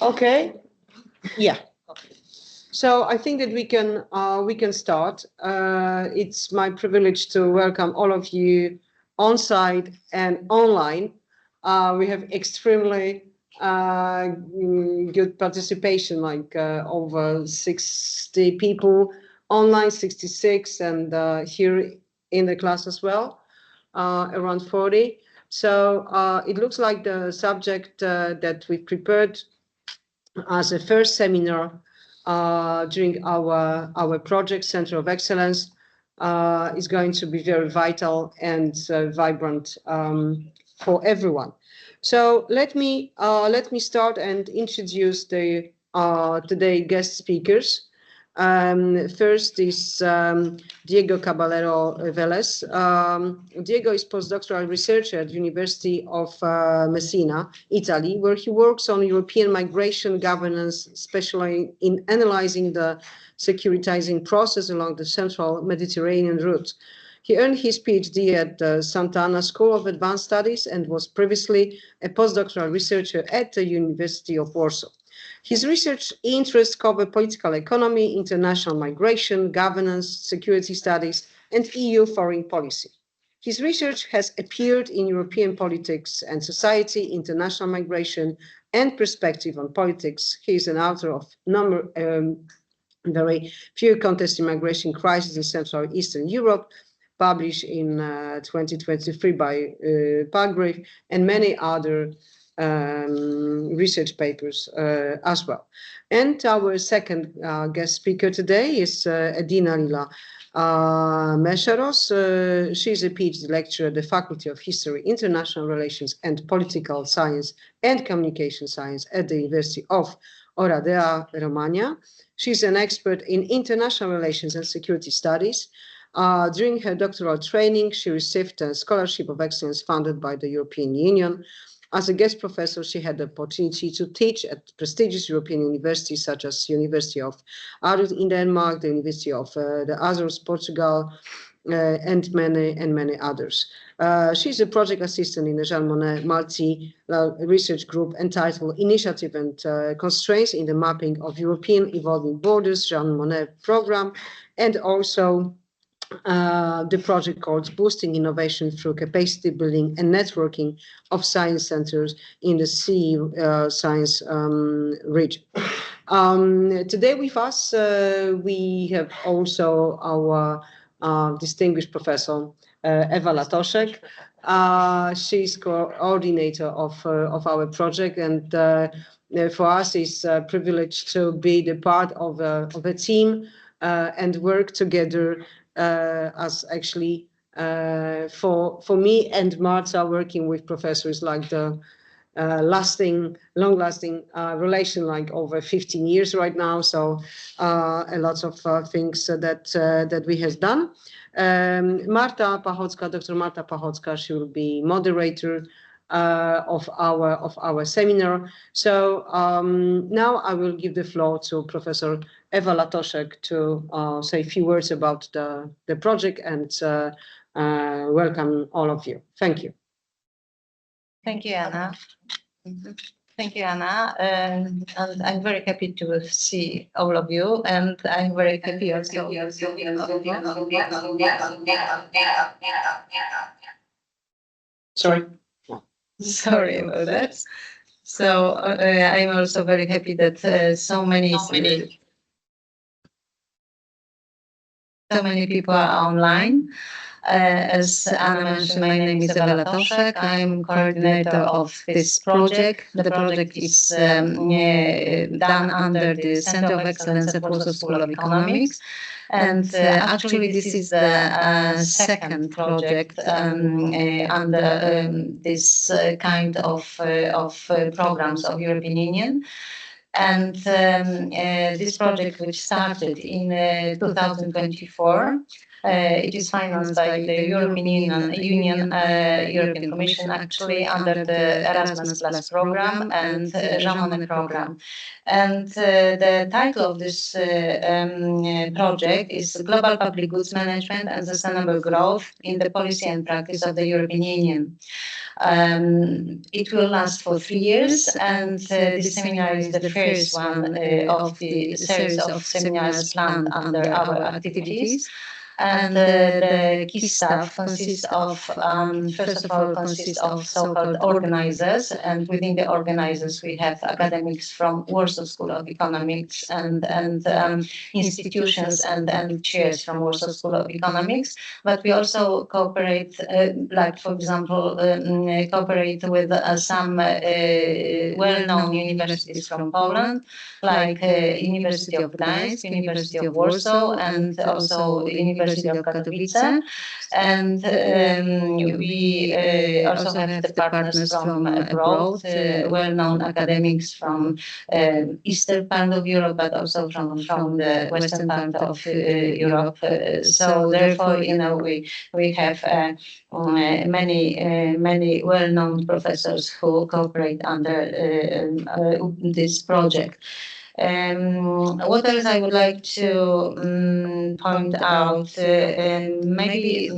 Okay. Yeah. So I think that we can start. It's my privilege to welcome all of you on site and online. We have extremely good participation, like over 60 people online, 66, and here in the class as well, around 40. So it looks like the subject that we prepared as a first seminar during our project Center of Excellence is going to be very vital and vibrant for everyone. So let me start and introduce the today guest speakers. First is Diego Caballero Vélez. Diego is postdoctoral researcher at University of Messina, Italy, where he works on European migration governance, especially in analyzing the securitizing process along the central Mediterranean route. He earned his PhD at the Santa Ana School of Advanced Studies and was previously a postdoctoral researcher at the University of Warsaw. His research interests cover political economy, international migration, governance, security studies, and EU foreign policy. His research has appeared in European Politics and Society, International Migration, and Perspective on Politics. He is an author of very few contested migration crises in Central and Eastern Europe, published in 2023 by Palgrave, and many other research papers as well. And our second guest speaker today is Edina Lila Mesharos. She's a PhD lecturer at the Faculty of History, International Relations and Political Science and Communication Science at the University of Oradea, Romania. She's an expert in international relations and security studies. During her doctoral training, she received a scholarship of excellence funded by the European Union. As a guest professor, she had the opportunity to teach at prestigious European universities such as University of Aarhus in Denmark, the University of the Azores, Portugal, and many others. She's a project assistant in the Jean Monnet multi-research group entitled Initiative and Constraints in the Mapping of European Evolving Borders, Jean Monnet program, and also the project called Boosting Innovation Through Capacity Building and Networking of Science Centers in the CEWSE region. Today with us, we have also our distinguished professor, Eva Latoszek. She's coordinator of our project, and for us it's a privilege to be the part of a team and work together as actually for me and Marta working with professors like the long-lasting relation like over 15 years right now. So a lot of things that we have done. Marta Pachocka, Dr. Marta Pachocka, she will be moderator of our seminar. So now I will give the floor to Professor Eva Latoszek to say a few words about the project and welcome all of you. Thank you. Thank you, Anna. Thank you, Anna. And I'm very happy to see all of you, and I'm very happy also. Sorry about that. So I'm also very happy that so many people are online. As Anna mentioned, my name is Eva Latoszek. I'm coordinator of this project. The project is done under the Center of Excellence at Warsaw School of Economics. And actually, this is the second project under this kind of programs of European Union. And this project, which started in 2024, It is financed by the European Union, European Commission, actually, under the Erasmus Plus program and Jean Monnet program. And the title of this project is Global Public Goods Management and Sustainable Growth in the Policy and Practice of the European Union. It will last for 3 years, and this seminar is the first one of the series of seminars planned under our activities. And the key staff consists of, first of all, consists of so-called organizers, and within the organizers we have academics from Warsaw School of Economics and institutions and chairs from Warsaw School of Economics. But we also cooperate, like for example, cooperate with some well-known universities from Poland, like University of Gdańsk, University of Warsaw, and also University of Katowice. And we also have the partners from abroad, well-known academics from eastern part of Europe, but also from the western part of Europe. So therefore, we have many well-known professors who cooperate under this project. What else I would like to point out? Maybe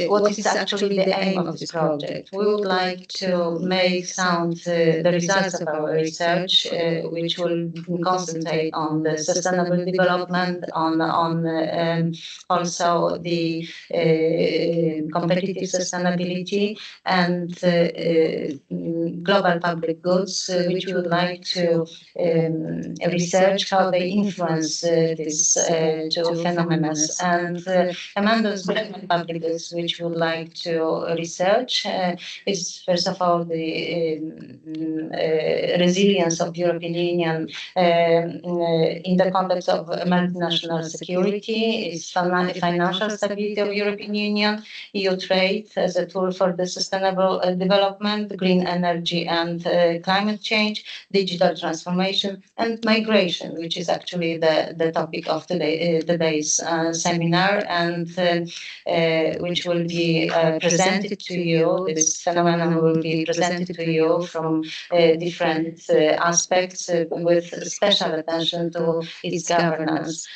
what is actually the aim of this project? We would like to make sound the results of our research, which will concentrate on the sustainable development, on also the competitive sustainability and global public goods, which we would like to research how they influence these two phenomena. And among those global public goods which we would like to research is, first of all, the resilience of European Union in the context of multinational security, its financial stability of European Union, EU trade as a tool for the sustainable development, green energy and climate change, digital transformation, and migration, which is actually the topic of today's seminar, and which will be presented to you. This phenomenon will be presented to you from different aspects, with special attention to its governance.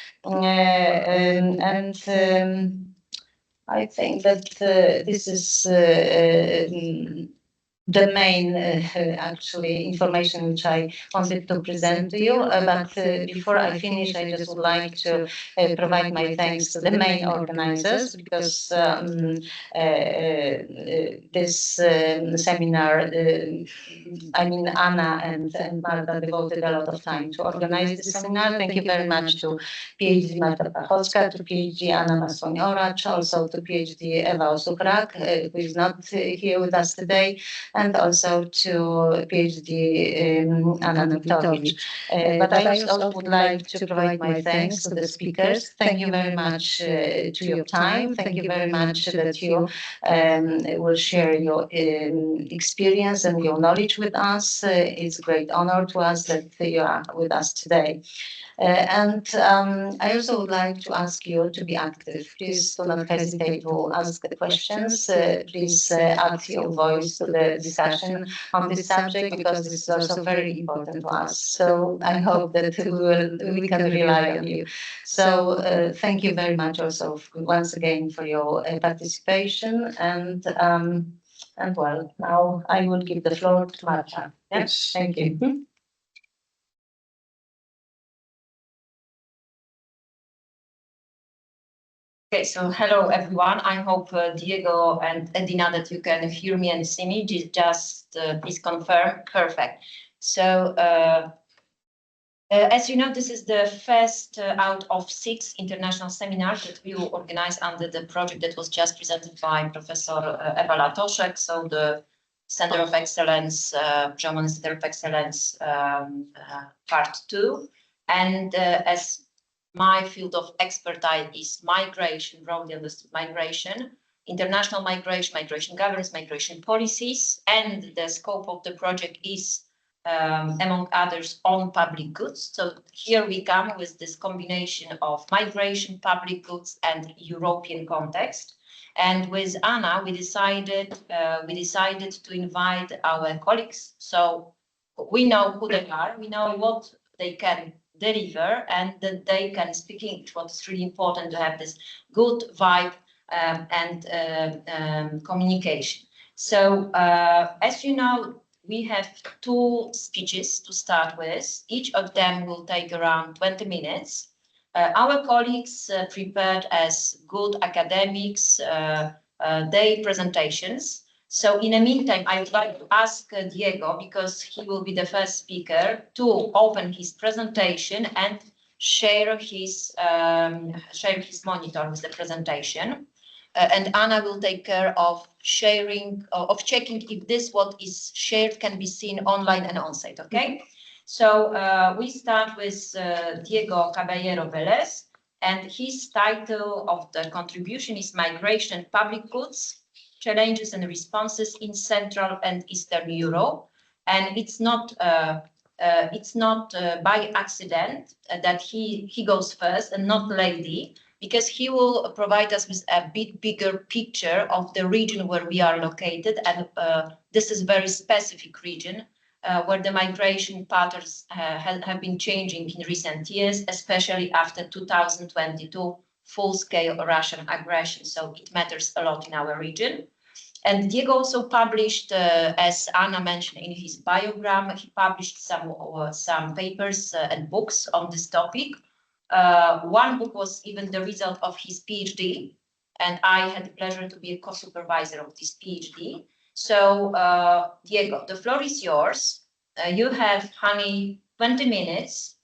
I think that this is the main actually information which I wanted to present to you. But before I finish, I just would like to provide my thanks to the main organizers, because this seminar, I mean, Anna and Marta devoted a lot of time to organize this seminar. Thank you very much to PhD Marta Pachowska, to PhD Anna Masoń-Oracz, also to PhD Ewa Osuprak, who is not here with us today, and also to PhD Anna Nowitowicz. But I also would like to provide my thanks to the speakers. Thank you very much to your time. Thank you very much that you will share your experience and your knowledge with us. It's a great honor to us that you are with us today. And I also would like to ask you to be active. Please do not hesitate to ask the questions. Please add your voice to the discussion on this subject, because this is also very important to us. So I hope that we can rely on you. So thank you very much also once again for your participation. And well, now I will give the floor to Marta. Yes, thank you. Okay, so hello everyone. I hope Diego and Edina that you can hear me and see me. Just please confirm. Perfect. So as you know, this is the first out of 6 international seminars that we will organize under the project that was just presented by Professor Ewa Latoszek. So the Center of Excellence, German Center of Excellence, Part 2. And as my field of expertise is migration, broadly understood migration, international migration, migration governance, migration policies, and the scope of the project is among others, on public goods. So here we come with this combination of migration, public goods, and European context. And with Anna, we decided to invite our colleagues. So we know who they are, we know what they can deliver, and that they can speak English. What's really important to have this good vibe and communication. So as you know, we have 2 speeches to start with. Each of them will take around 20 minutes. Our colleagues prepared as good academics their presentations. So in the meantime, I would like to ask Diego, because he will be the first speaker, to open his presentation and share his monitor with the presentation. And Anna will take care of sharing, of checking if this what is shared can be seen online and on site, okay? So we start with Diego Caballero Velez, and his title of the contribution is Migration and Public Goods, Challenges and Responses in Central and Eastern Europe. And it's not by accident that he goes first and not lady, because he will provide us with a bit bigger picture of the region where we are located. And this is a very specific region where the migration patterns have been changing in recent years, especially after 2022 full-scale Russian aggression. So it matters a lot in our region. And Diego also published, as Anna mentioned in his biogram, he published some papers and books on this topic. One book was even the result of his PhD, and I had the pleasure to be a co-supervisor of this PhD. So, Diego, the floor is yours. You have, honey, 20 minutes,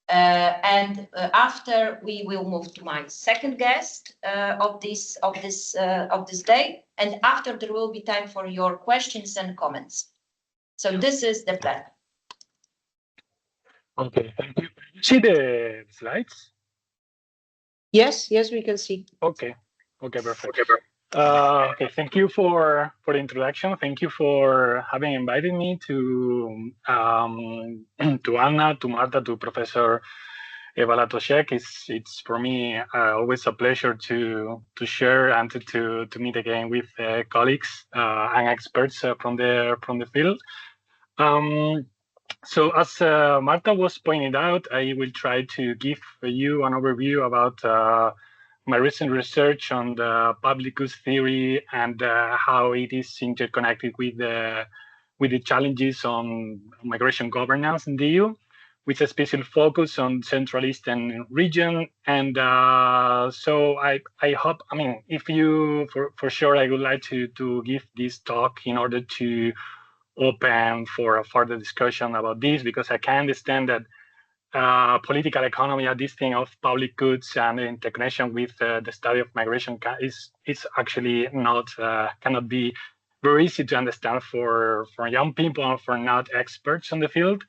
and after we will move to my second guest of this day, and after there will be time for your questions and comments. So this is the plan. Okay, thank you. See the slides? Yes, we can see. Okay, perfect. Okay, thank you for the introduction. Thank you for having invited me to Anna, to Marta, to Professor Eva Latoszek. It's for me always a pleasure to share and to meet again with colleagues and experts from the field. So as Marta was pointing out, I will try to give you an overview about my recent research on the public goods theory and how it is interconnected with the challenges on migration governance in the EU, with a special focus on Central Eastern region. And so I hope, I mean, if you, for sure, I would like to give this talk in order to open for a further discussion about this, because I can understand that political economy and this thing of public goods and integration with the study of migration is actually not cannot be very easy to understand for young people and for not experts in the field.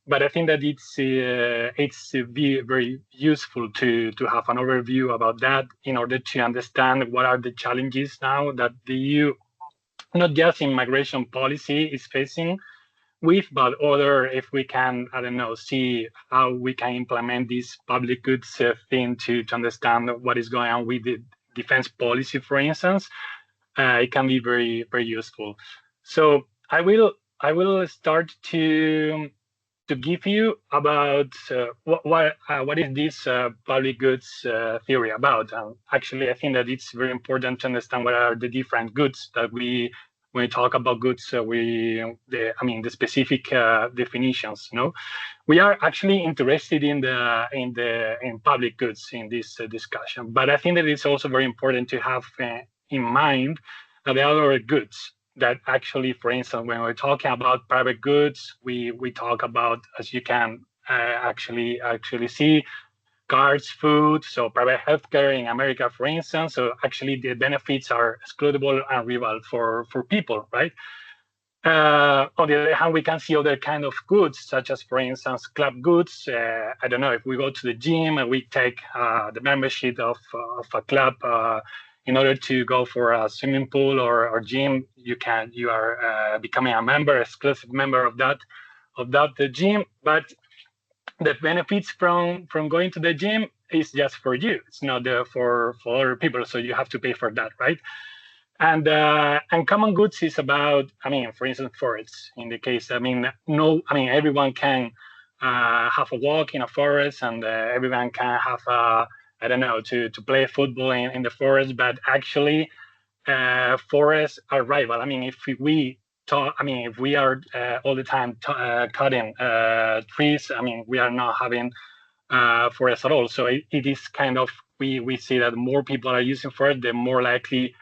But I think that it's very useful to have an overview about that in order to understand what are the challenges now that the EU, not just in migration policy, is facing with, but other, if we can, I don't know, see how we can implement this public goods thing to understand what is going on with the defense policy, for instance, it can be very, very useful. So I will start to give you about what is this public goods theory about. Actually, I think that it's very important to understand what are the different goods that when we talk about goods, the specific definitions. No, we are actually interested in public goods in this discussion. But I think that it's also very important to have in mind that there are other goods that actually, for instance, when we're talking about private goods, we talk about, as you can actually see, cars, food, so private healthcare in America, for instance. So actually the benefits are excludable and rival for people, right? On the other hand, we can see other kind of goods, such as, for instance, club goods. I don't know, if we go to the gym and we take the membership of a club in order to go for a swimming pool or gym, you are becoming a member, exclusive member of that gym. But the benefits from going to the gym is just for you. It's not for other people. So you have to pay for that, right? And common goods is about, I mean, for instance, forests. In the case, everyone can have a walk in a forest, and everyone can have I don't know, to play football in the forest. But actually, forests are rival. I mean, if we are all the time cutting trees, I mean, we are not having forests at all. So it is kind of, we see that more people are using forest, the more likely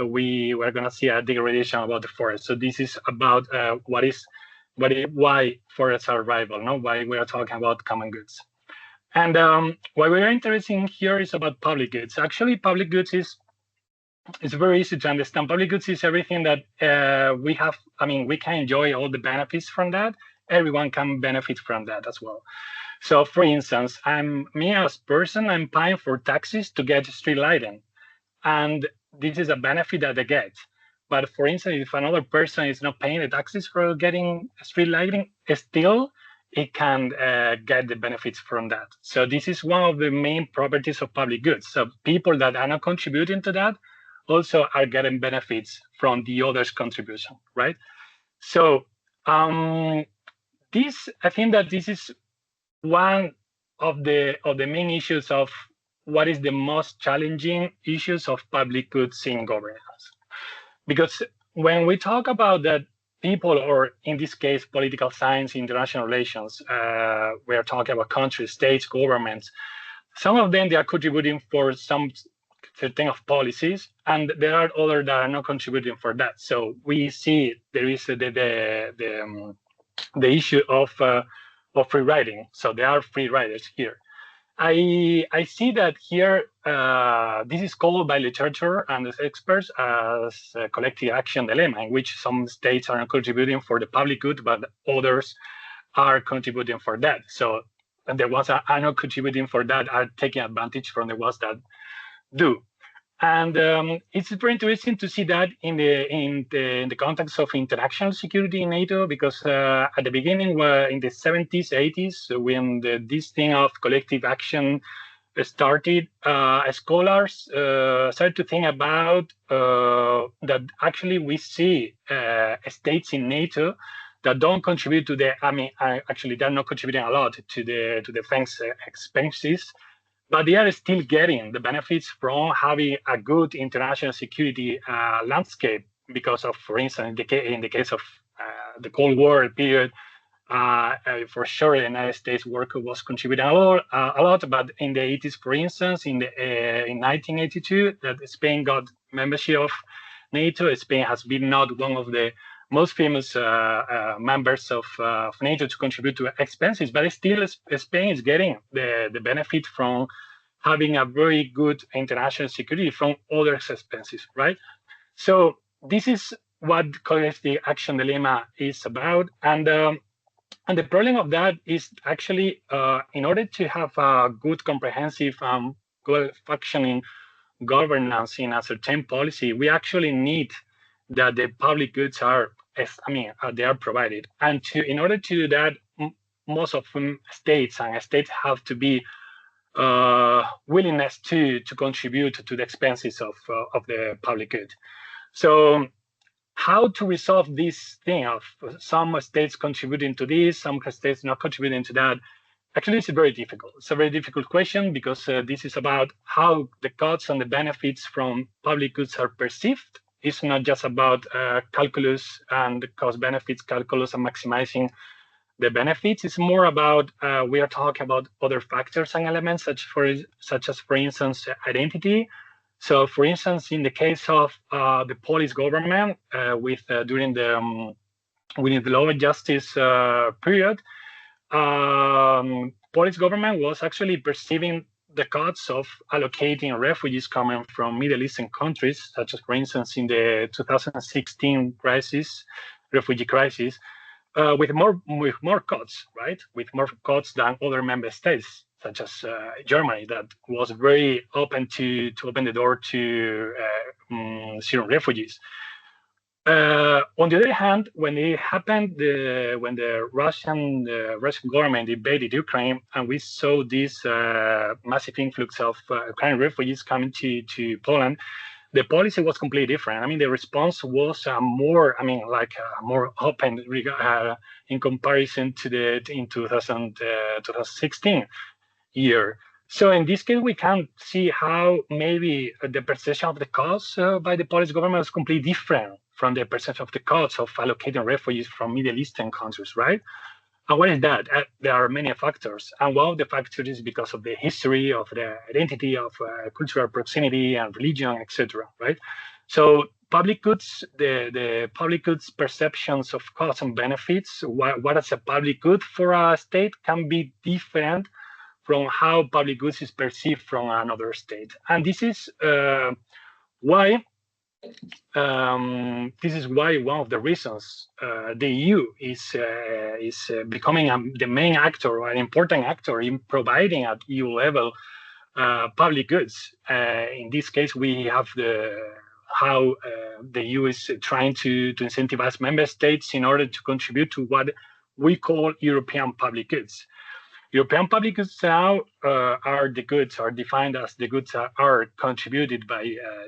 we are going to see a degradation about the forest. So this is about why forests are rival, no? Why we are talking about common goods. And what we are interested in here is about public goods. Actually, public goods it's very easy to understand. Public goods is everything that we have. I mean, we can enjoy all the benefits from that. Everyone can benefit from that as well. So, for instance, me as person, I'm paying for taxis to get street lighting, and this is a benefit that they get. But for instance, if another person is not paying the taxes for getting street lighting, still it can get the benefits from that. So this is one of the main properties of public goods. So people that are not contributing to that also are getting benefits from the others' contribution, right? So I think that this is one of the main issues of what is the most challenging issues of public goods in governance. Because when we talk about that, people, or in this case, political science, international relations, we are talking about countries, states, governments. Some of them, they are contributing for some certain of policies, and there are others that are not contributing for that. So we see there is the issue of free riding. So there are free riders here. I see that here, this is called by literature and as experts as a collective action dilemma, in which some states are not contributing for the public good, but others are contributing for that. So the ones that are not contributing for that are taking advantage from the ones that do. And it's very interesting to see that in the context of international security in NATO, because at the beginning, in the 70s, 80s, when this thing of collective action started, scholars started to think about that actually we see states in NATO that don't contribute to the, actually they're not contributing a lot to the defense expenses, but they are still getting the benefits from having a good international security landscape because of, for instance, in the case of the Cold War period, for sure the United States work was contributing a lot. But in the 80s, for instance, in 1982, that Spain got membership of NATO. Spain has been not one of the most famous members of NATO to contribute to expenses, but still Spain is getting the benefit from having a very good international security from other expenses, right? So this is what collective action dilemma is about. And the problem of that is actually in order to have a good, comprehensive, good functioning governance in a certain policy, we actually need that the public goods are, they are provided. And in order to do that, most of states have to be willingness to contribute to the expenses of the public good. So how to resolve this thing of some states contributing to this, some states not contributing to that? Actually, it's very difficult. It's a very difficult question because this is about how the costs and the benefits from public goods are perceived. It's not just about calculus and cost-benefits calculus and maximizing the benefits. It's more about we are talking about other factors and elements, such as, for instance, identity. So, for instance, in the case of the Polish government, during the Law and Justice period, Polish government was actually perceiving the costs of allocating refugees coming from Middle Eastern countries, such as, for instance, in the 2016 refugee crisis, with more cuts, right? With more cuts than other member states, such as Germany, that was very open to open the door to Syrian refugees. On the other hand, when it happened, when the Russian government invaded Ukraine, and we saw this massive influx of Ukrainian refugees coming to Poland, the policy was completely different. I mean, the response was more open in comparison to in 2016 year. So in this case, we can see how maybe the perception of the cost by the Polish government is completely different from the perception of the cost of allocating refugees from Middle Eastern countries, right? And what is that? There are many factors. And one of the factors is because of the history, of the identity, of cultural proximity and religion, etc., right? So public goods, the public goods perceptions of costs and benefits, what is a public good for a state can be different from how public goods is perceived from another state. And this is why one of the reasons the EU is becoming the main actor or an important actor in providing at EU level public goods. In this case, we have how the EU is trying to incentivize member states in order to contribute to what we call European public goods. European public goods now are defined as the goods that are contributed by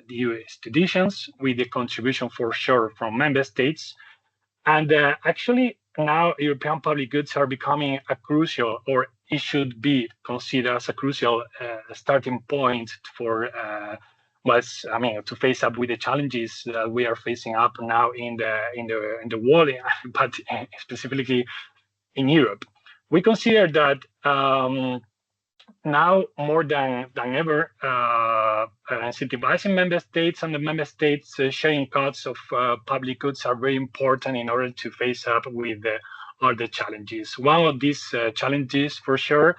the EU institutions with the contribution for sure from member states. And actually now European public goods are becoming a crucial, or it should be considered as a crucial starting point for to face up with the challenges that we are facing up now in the world, but specifically in Europe. We consider that now more than ever, incentivizing member states and the member states sharing costs of public goods are very important in order to face up with all the challenges. One of these challenges, for sure,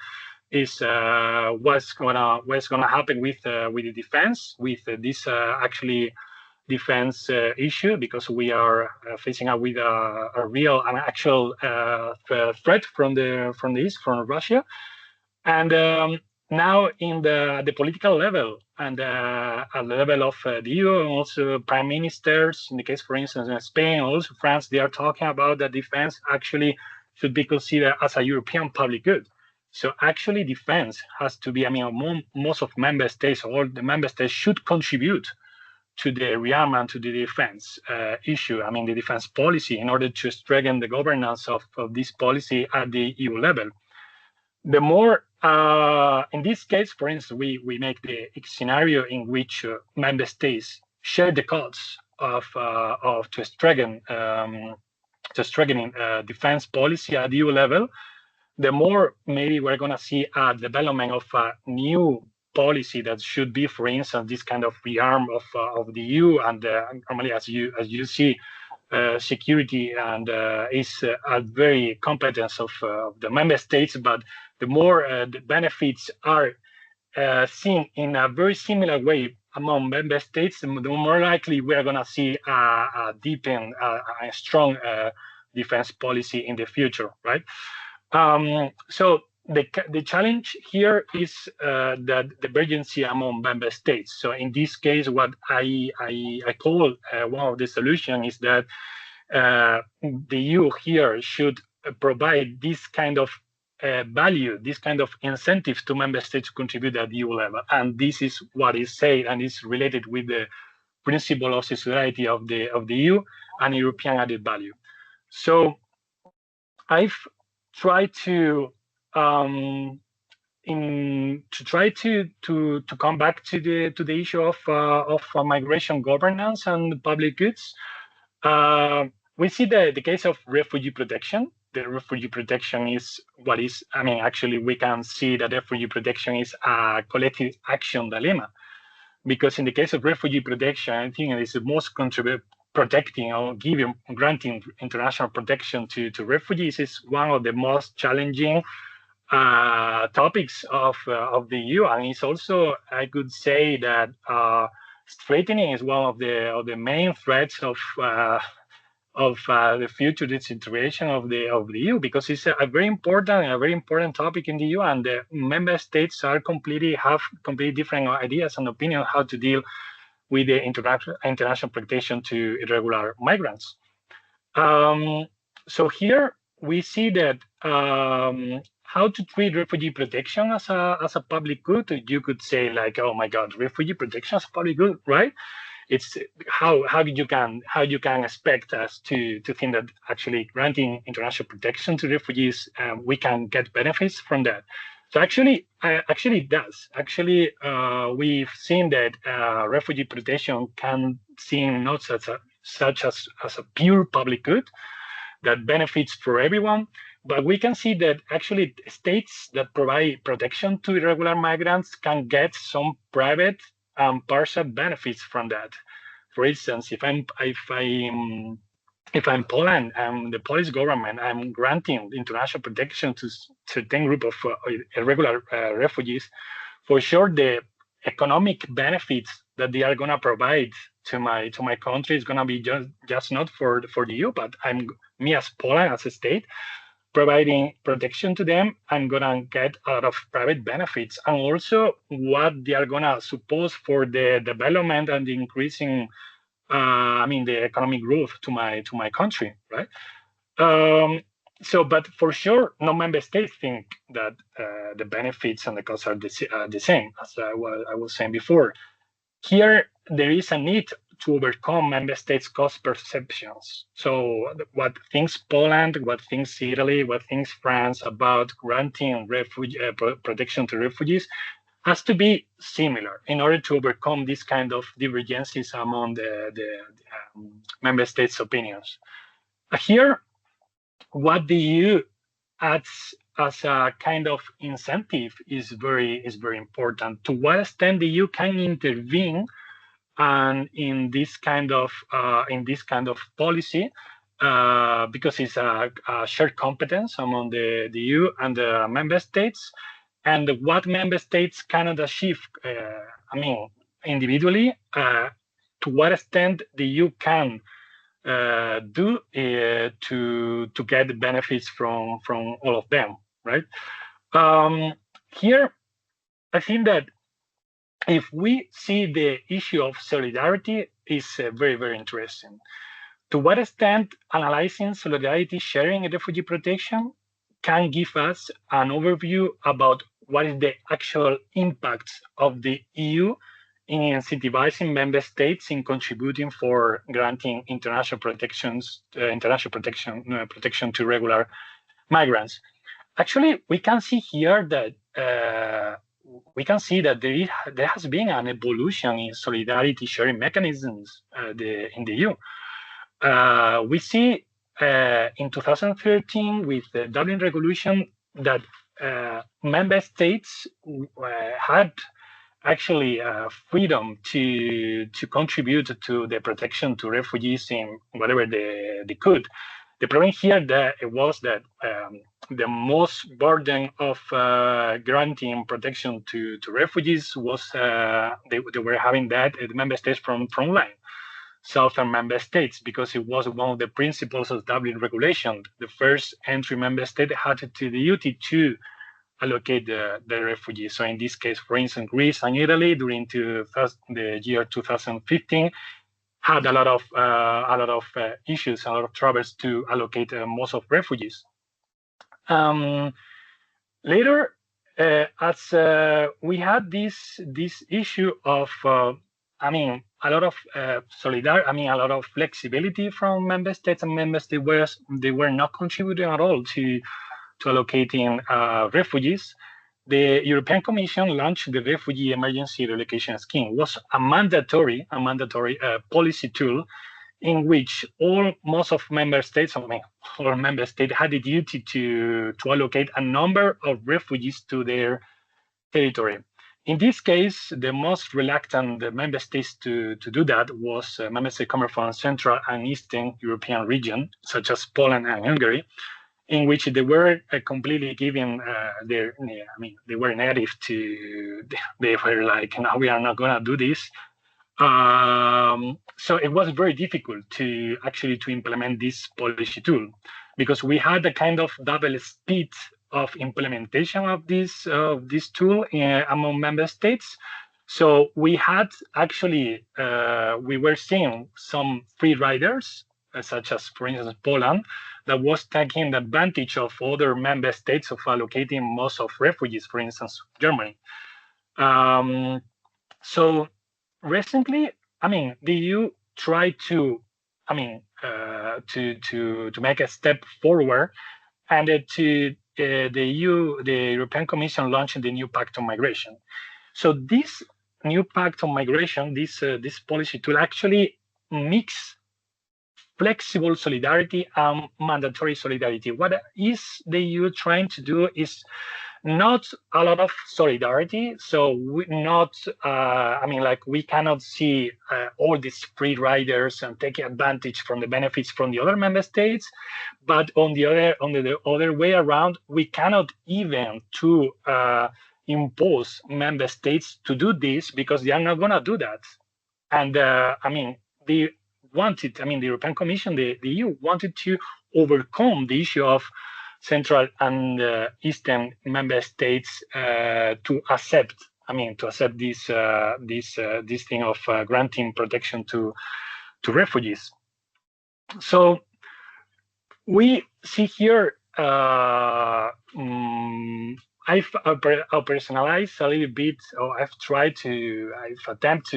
is what's gonna happen with the defense, with this actually defense issue, because we are facing up with a real and actual threat from Russia. And now in the political level and at the level of the EU, and also prime ministers, in the case, for instance, in Spain, also France, they are talking about that defense actually should be considered as a European public good. So actually defense has to be, most of member states, all the member states should contribute to the rearmament, to the defense issue, the defense policy, in order to strengthen the governance of this policy at the EU level. The more, in this case, for instance, we make the scenario in which member states share the costs of to strengthen defense policy at EU level, the more maybe we're going to see a development of a new policy that should be, for instance, this kind of rearm of the EU, and normally, as you see, security and is a very competence of the member states. But the more the benefits are seen in a very similar way among member states, the more likely we are going to see a deepened, a strong defense policy in the future, right? So the challenge here is that the divergency among member states. So in this case, what I call one of the solutions is that the EU here should provide this kind of value, this kind of incentives to member states to contribute at the EU level. And this is what is said and is related with the principle of subsidiarity of the EU and European added value. So I've tried to come back to the issue of migration governance and public goods. We see the case of refugee protection. The refugee protection is what is, actually we can see that refugee protection is a collective action dilemma, because in the case of refugee protection, I think it is the most protecting or granting international protection to refugees is one of the most challenging topics of the EU, and it's also, I could say that straightening is one of the main threats of the future situation of the EU, because it's a very important topic in the EU, and the member states have completely different ideas and opinions how to deal with the international protection to irregular migrants. So here we see that how to treat refugee protection as a public good. You could say like, oh my God, refugee protection as a public good, right? It's how you can expect us to think that actually granting international protection to refugees, we can get benefits from that. So actually it does. Actually, we've seen that refugee protection can seem not such as a pure public good that benefits for everyone, but we can see that actually states that provide protection to irregular migrants can get some private and partial benefits from that. For instance, if I'm Poland and the Polish government, I'm granting international protection to certain group of irregular refugees, for sure the economic benefits that they are going to provide to my country is going to be just not for the EU, but me as Poland, as a state, providing protection to them, I'm gonna get a lot of private benefits, and also what they are gonna suppose for the development and the increasing, the economic growth to my country, right? But for sure, no member states think that the benefits and the costs are the same, as I was saying before. Here, there is a need to overcome member states' cost perceptions. So what thinks Poland, what thinks Italy, what thinks France about granting protection to refugees has to be similar in order to overcome this kind of divergences among the member states' opinions. Here, what the EU adds as a kind of incentive is very important. To what extent the EU can intervene and in this kind of policy, because it's a shared competence among the EU and the member states, and what member states cannot achieve, individually, to what extent the EU can do to get benefits from all of them, right? Here, I think that if we see the issue of solidarity is very interesting. To what extent analyzing solidarity sharing and refugee protection can give us an overview about what is the actual impact of the EU in incentivizing member states in contributing for granting international protection to regular migrants. Actually, we can see here that there has been an evolution in solidarity sharing mechanisms in the EU. We see in 2013 with the Dublin Regulation that member states had actually freedom to contribute to the protection to refugees in whatever they could. The problem here was that the most burden of granting protection to refugees was they were having that the member states from frontline, southern member states, because it was one of the principles of Dublin Regulation. The first entry member state had the duty to allocate the refugees. So in this case, for instance, Greece and Italy during the year 2015 had a lot of issues, a lot of troubles to allocate most of refugees. Later, as we had this issue of, a lot of solidarity, a lot of flexibility from member states, and member states they were not contributing at all to allocating refugees. The European Commission launched the Refugee Emergency Relocation Scheme. It was a mandatory policy tool in which most of member states, all member states had the duty to allocate a number of refugees to their territory. In this case, the most reluctant member states to do that was member states coming from Central and Eastern European region, such as Poland and Hungary, in which they were completely giving they were negative to, they were like, no, we are not going to do this. So it was very difficult to implement this policy tool, because we had a kind of double speed of implementation of this tool among member states. So we had actually, we were seeing some free riders, such as, for instance, Poland, that was taking advantage of other member states of allocating most of refugees, for instance, Germany. So recently, I mean, the EU tried to, I mean, to make a step forward, and the European Commission launched the new Pact on Migration. So this new Pact on Migration, this policy tool actually mix flexible solidarity and mandatory solidarity. What is the EU trying to do is not a lot of solidarity. So I mean, like, we cannot see all these free riders and taking advantage from the benefits from the other member states. But on the other way around, we cannot even impose member states to do this, because they are not going to do that. And I mean, the European Commission, the EU wanted to overcome the issue of Central and Eastern member states to accept this thing of granting protection to refugees. So we see here, I've personalized a little bit, or I've attempted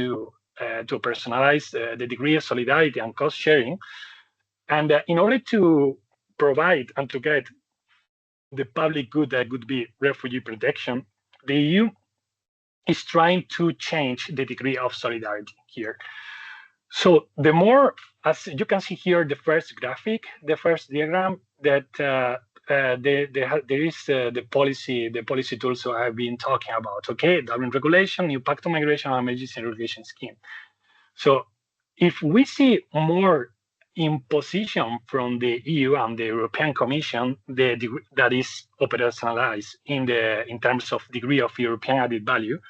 to personalize the degree of solidarity and cost sharing. And in order to provide and to get the public good that would be refugee protection, the EU is trying to change the degree of solidarity here. So the more, as you can see here, the first graphic, the first diagram, that there is the policy tools that I've been talking about. Okay, Dublin regulation, new Pact on Migration, and emergency regulation scheme. So if we see more imposition from the EU and the European Commission that is operationalized in terms of degree of European added value,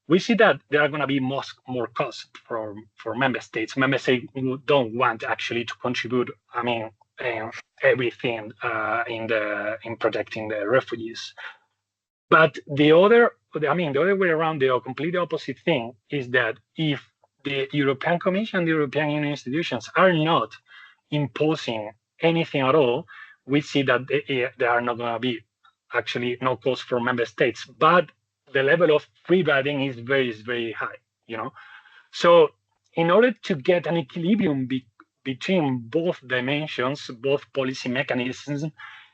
we see that there are going to be more costs for member states. Member states who don't want actually to contribute, I mean, everything in protecting the refugees. But the other way around, the complete opposite thing is that if the European Commission, the European Union institutions are not imposing anything at all, we see that there are not going to be actually no cost for member states. But the level of free riding is very, very high, you know. So in order to get an equilibrium between both dimensions, both policy mechanisms,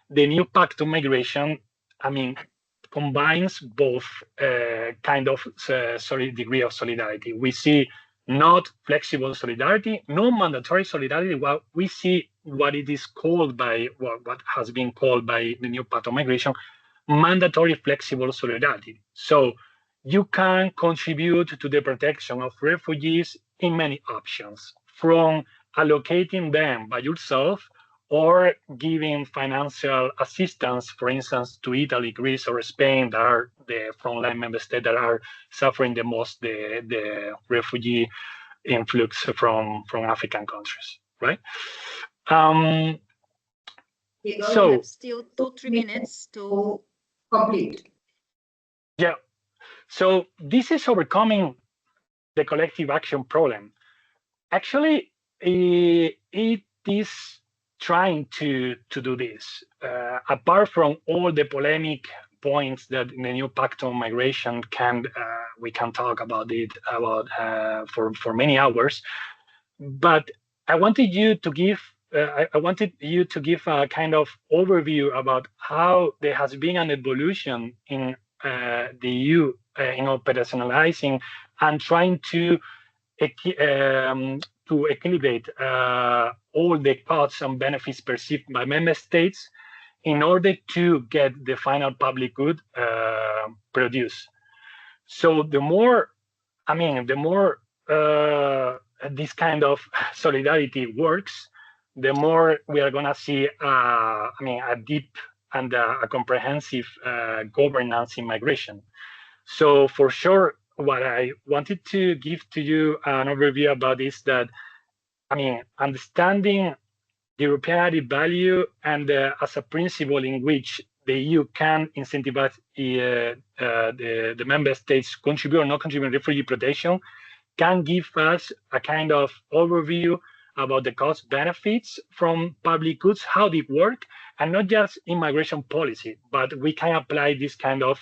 the new Pact on Migration, I mean, combines both kind of degree of solidarity. We see not flexible solidarity, no mandatory solidarity. Well, we see what it is called by what has been called by the new Pact on Migration, mandatory flexible solidarity. So you can contribute to the protection of refugees in many options, from allocating them by yourself or giving financial assistance, for instance, to Italy, Greece, or Spain, that are the frontline member states that are suffering the most the refugee influx from African countries, right? We So have still 2-3 minutes to complete. Yeah. So this is overcoming the collective action problem. Actually, it is trying to do this. Apart from all the polemic points that in the new Pact on Migration we can talk about for many hours, but I wanted you to give a kind of overview about how there has been an evolution in the EU in operationalizing and trying to equilibrate all the costs and benefits perceived by member states in order to get the final public good produced. So the more this kind of solidarity works, the more we are going to see a deep and a comprehensive governance in migration. So for sure, what I wanted to give to you an overview about is that, understanding the European added value and as a principle in which the the EU can incentivize the member states contribute or not contribute refugee protection, can give us a kind of overview about the cost benefits from public goods, how they work, and not just immigration policy, but we can apply this kind of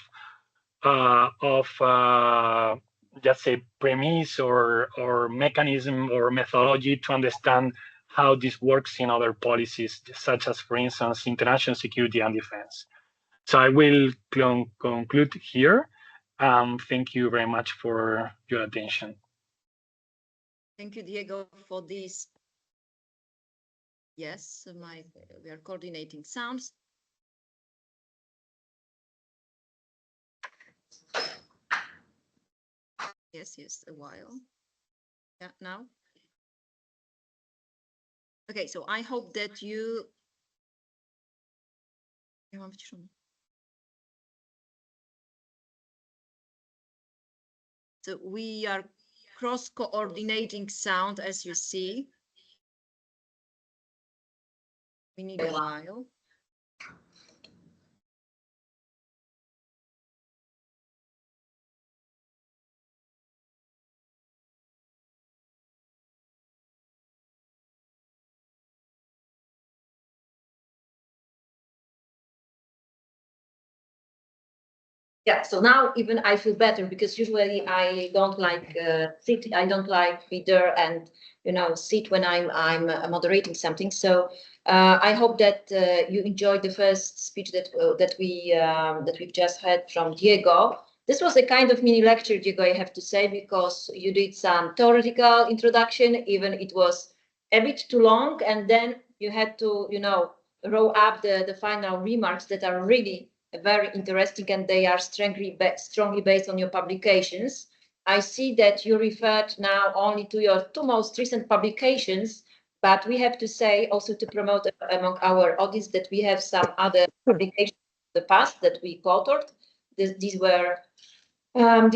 just say premise or mechanism or methodology to understand how this works in other policies, such as, for instance, international security and defense. So I will conclude here. Thank you very much for your attention. Thank you, Diego, for this. Yes, we are coordinating sounds. Yes, a while. Yeah, now. Okay, so I hope that you. So we are cross-coordinating sound, as you see. We need a while. Yeah, so now even I feel better, because usually I don't like sit. I don't like be there and sit when I'm moderating something. So I hope that you enjoyed the first speech that we've just heard from Diego. This was a kind of mini lecture, Diego, I have to say, because you did some theoretical introduction. Even it was a bit too long, and then you had to roll up the final remarks that are really very interesting, and they are strongly based on your publications. I see that you referred now only to your two most recent publications, but we have to say also to promote among our audience that we have some other publications in the past that we co-authored. These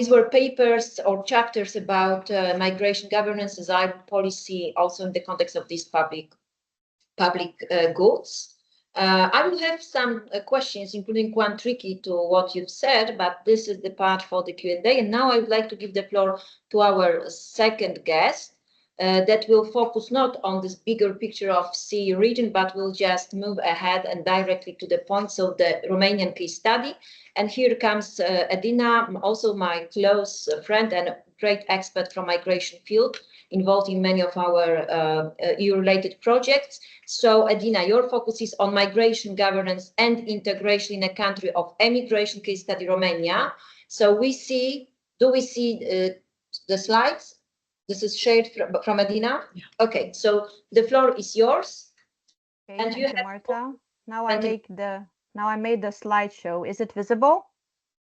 were papers or chapters about migration governance, asylum policy, also in the context of these public goods. I will have some questions, including one tricky to what you've said, but this is the part for the Q&A. And now I would like to give the floor to our second guest that will focus not on this bigger picture of CE region, but will just move ahead and directly to the point, so the Romanian case study. And here comes Edina, also my close friend and great expert from migration field, involved in many of our EU-related projects. So, Edina, your focus is on migration governance and integration in a country of emigration case study, Romania. So do we see the slides? This is shared from Edina? Yeah. Okay, so the floor is yours. Okay, and thank you, Marta. Now I made the slideshow. Is it visible?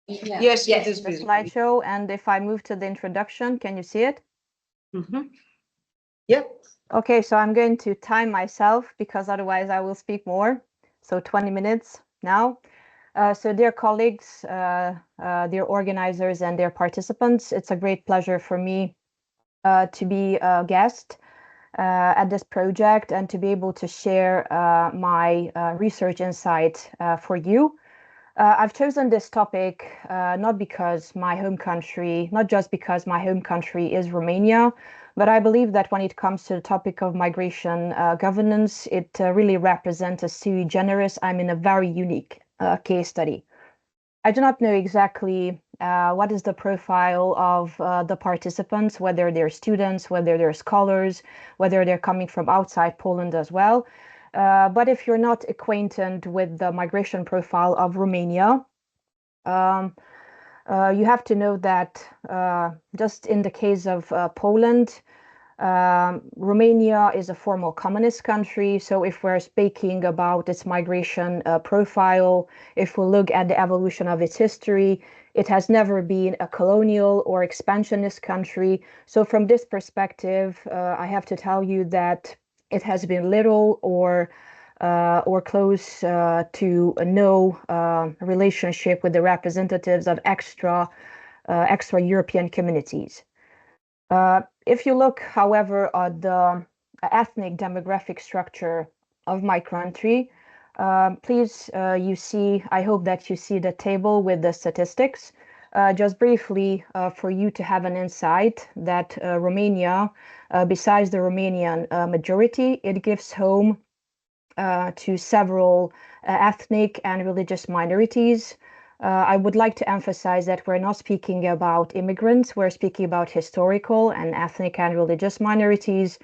Yeah. Yes, it is the visible. slideshow, and if I move to the introduction, can you see it? Mm-hmm. Yeah. Okay, so I'm going to time myself, because otherwise I will speak more. So 20 minutes now. So dear colleagues, dear organizers and dear participants, it's a great pleasure for me to be a guest at this project and to be able to share my research insight for you. I've chosen this topic not just because my home country is Romania, but I believe that when it comes to the topic of migration governance, it really represents a sui generis, a very unique case study. I do not know exactly what is the profile of the participants, whether they're students, whether they're scholars, whether they're coming from outside Poland as well. But if you're not acquainted with the migration profile of Romania, you have to know that just in the case of Poland, Romania is a former communist country. So if we're speaking about its migration profile, if we look at the evolution of its history, it has never been a colonial or expansionist country. So from this perspective, I have to tell you that it has been little or close to no relationship with the representatives of extra European communities. If you look, however, at the ethnic demographic structure of my country, Please, I hope that you see the table with the statistics. Just briefly, for you to have an insight that Romania, besides the Romanian majority, it gives home to several ethnic and religious minorities. I would like to emphasize that we're not speaking about immigrants, we're speaking about historical and ethnic and religious minorities.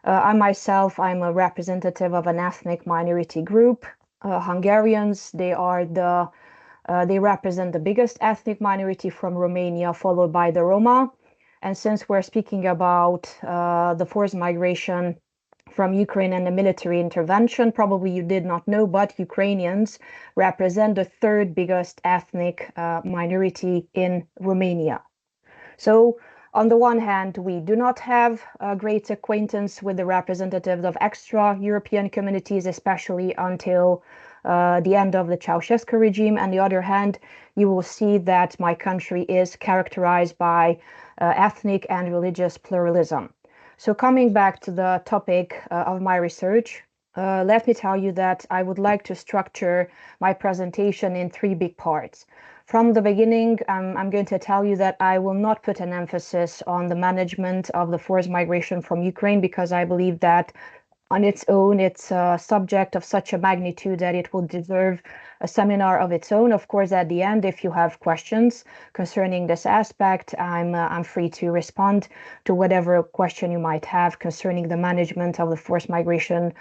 I'm a representative of an ethnic minority group. Hungarians, they represent the biggest ethnic minority from Romania, followed by the Roma. And since we're speaking about the forced migration from Ukraine and the military intervention, probably you did not know, but Ukrainians represent the third biggest ethnic minority in Romania. So on the one hand, we do not have a great acquaintance with the representatives of extra-European communities, especially until the end of the Ceausescu regime. On the other hand, you will see that my country is characterized by ethnic and religious pluralism. So coming back to the topic of my research, let me tell you that I would like to structure my presentation in three big parts. From the beginning, I'm going to tell you that I will not put an emphasis on the management of the forced migration from Ukraine, because I believe that on its own, it's a subject of such a magnitude that it will deserve a seminar of its own. Of course, at the end, if you have questions concerning this aspect, I'm free to respond to whatever question you might have concerning the management of the forced migration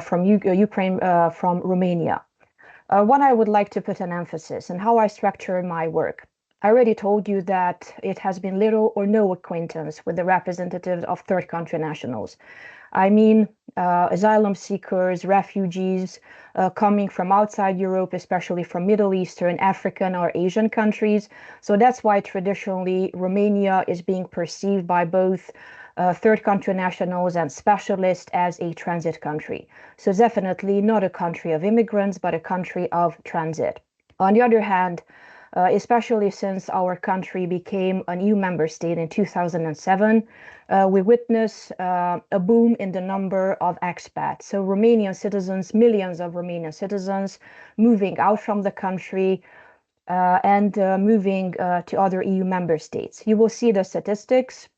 from Ukraine, from Romania. What I would like to put an emphasis and how I structure my work. I already told you that it has been little or no acquaintance with the representatives of third country nationals. I mean, asylum seekers, refugees coming from outside Europe, especially from Middle Eastern, African, or Asian countries. So that's why traditionally Romania is being perceived by both third country nationals and specialists as a transit country. So definitely not a country of immigrants, but a country of transit. On the other hand, especially since our country became an EU member state in 2007, we witnessed a boom in the number of expats. So Romanian citizens, millions of Romanian citizens moving out from the country and moving to other EU member states. You will see the statistics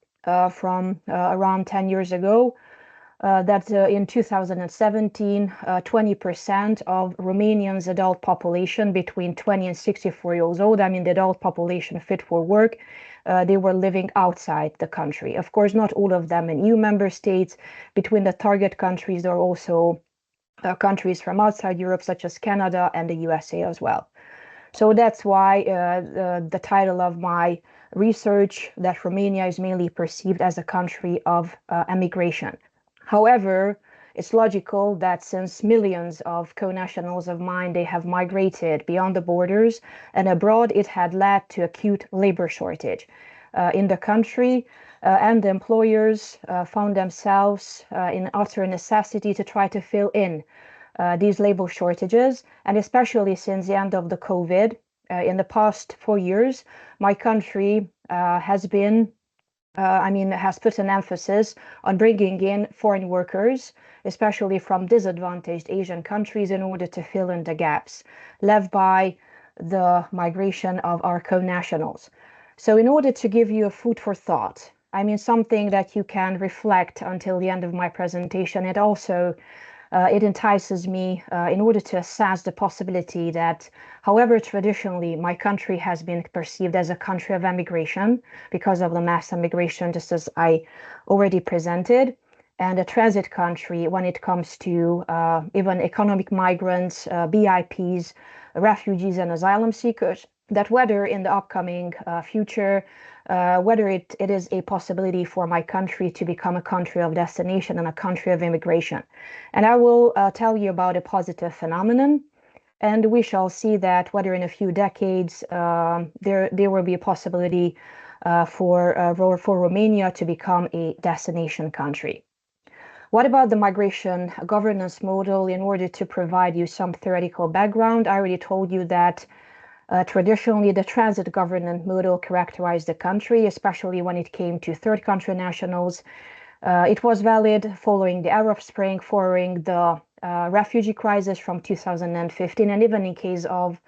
from around 10 years ago. That in 2017, 20% of Romanians' adult population between 20 and 64 years old, I mean the adult population fit for work, they were living outside the country. Of course, not all of them in EU member states. Between the target countries, there are also countries from outside Europe, such as Canada and the USA as well. So that's why the title of my research, that Romania is mainly perceived as a country of emigration. However, it's logical that since millions of co-nationals of mine, they have migrated beyond the borders and abroad, it had led to acute labor shortage in the country, and the employers found themselves in utter necessity to try to fill in these labor shortages. And especially since the end of the COVID, in the past 4 years, my country has put an emphasis on bringing in foreign workers, especially from disadvantaged Asian countries, in order to fill in the gaps left by the migration of our co-nationals. So in order to give you a food for thought, something that you can reflect until the end of my presentation, it also it entices me in order to assess the possibility that, however, traditionally my country has been perceived as a country of emigration because of the mass immigration, just as I already presented, and a transit country when it comes to even economic migrants, BIPs, refugees and asylum seekers, that whether in the upcoming future, whether it is a possibility for my country to become a country of destination and a country of immigration. And I will tell you about a positive phenomenon, and we shall see that whether in a few decades there will be a possibility for Romania to become a destination country. What about the migration governance model? In order to provide you some theoretical background, I already told you that traditionally, the transit governance model characterized the country, especially when it came to third country nationals. It was valid following the Arab Spring, following the refugee crisis from 2015, and even in case of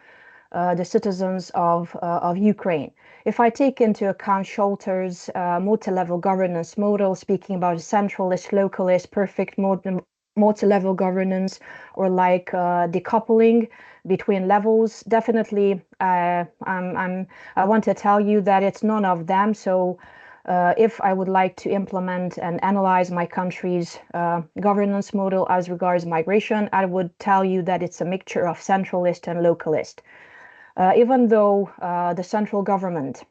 the citizens of Ukraine. If I take into account Scholter's multi-level governance model, speaking about centralist, localist, perfect multi-level governance, or like decoupling between levels, definitely I want to tell you that it's none of them. So if I would like to implement and analyze my country's governance model as regards migration, I would tell you that it's a mixture of centralist and localist. Even though the central government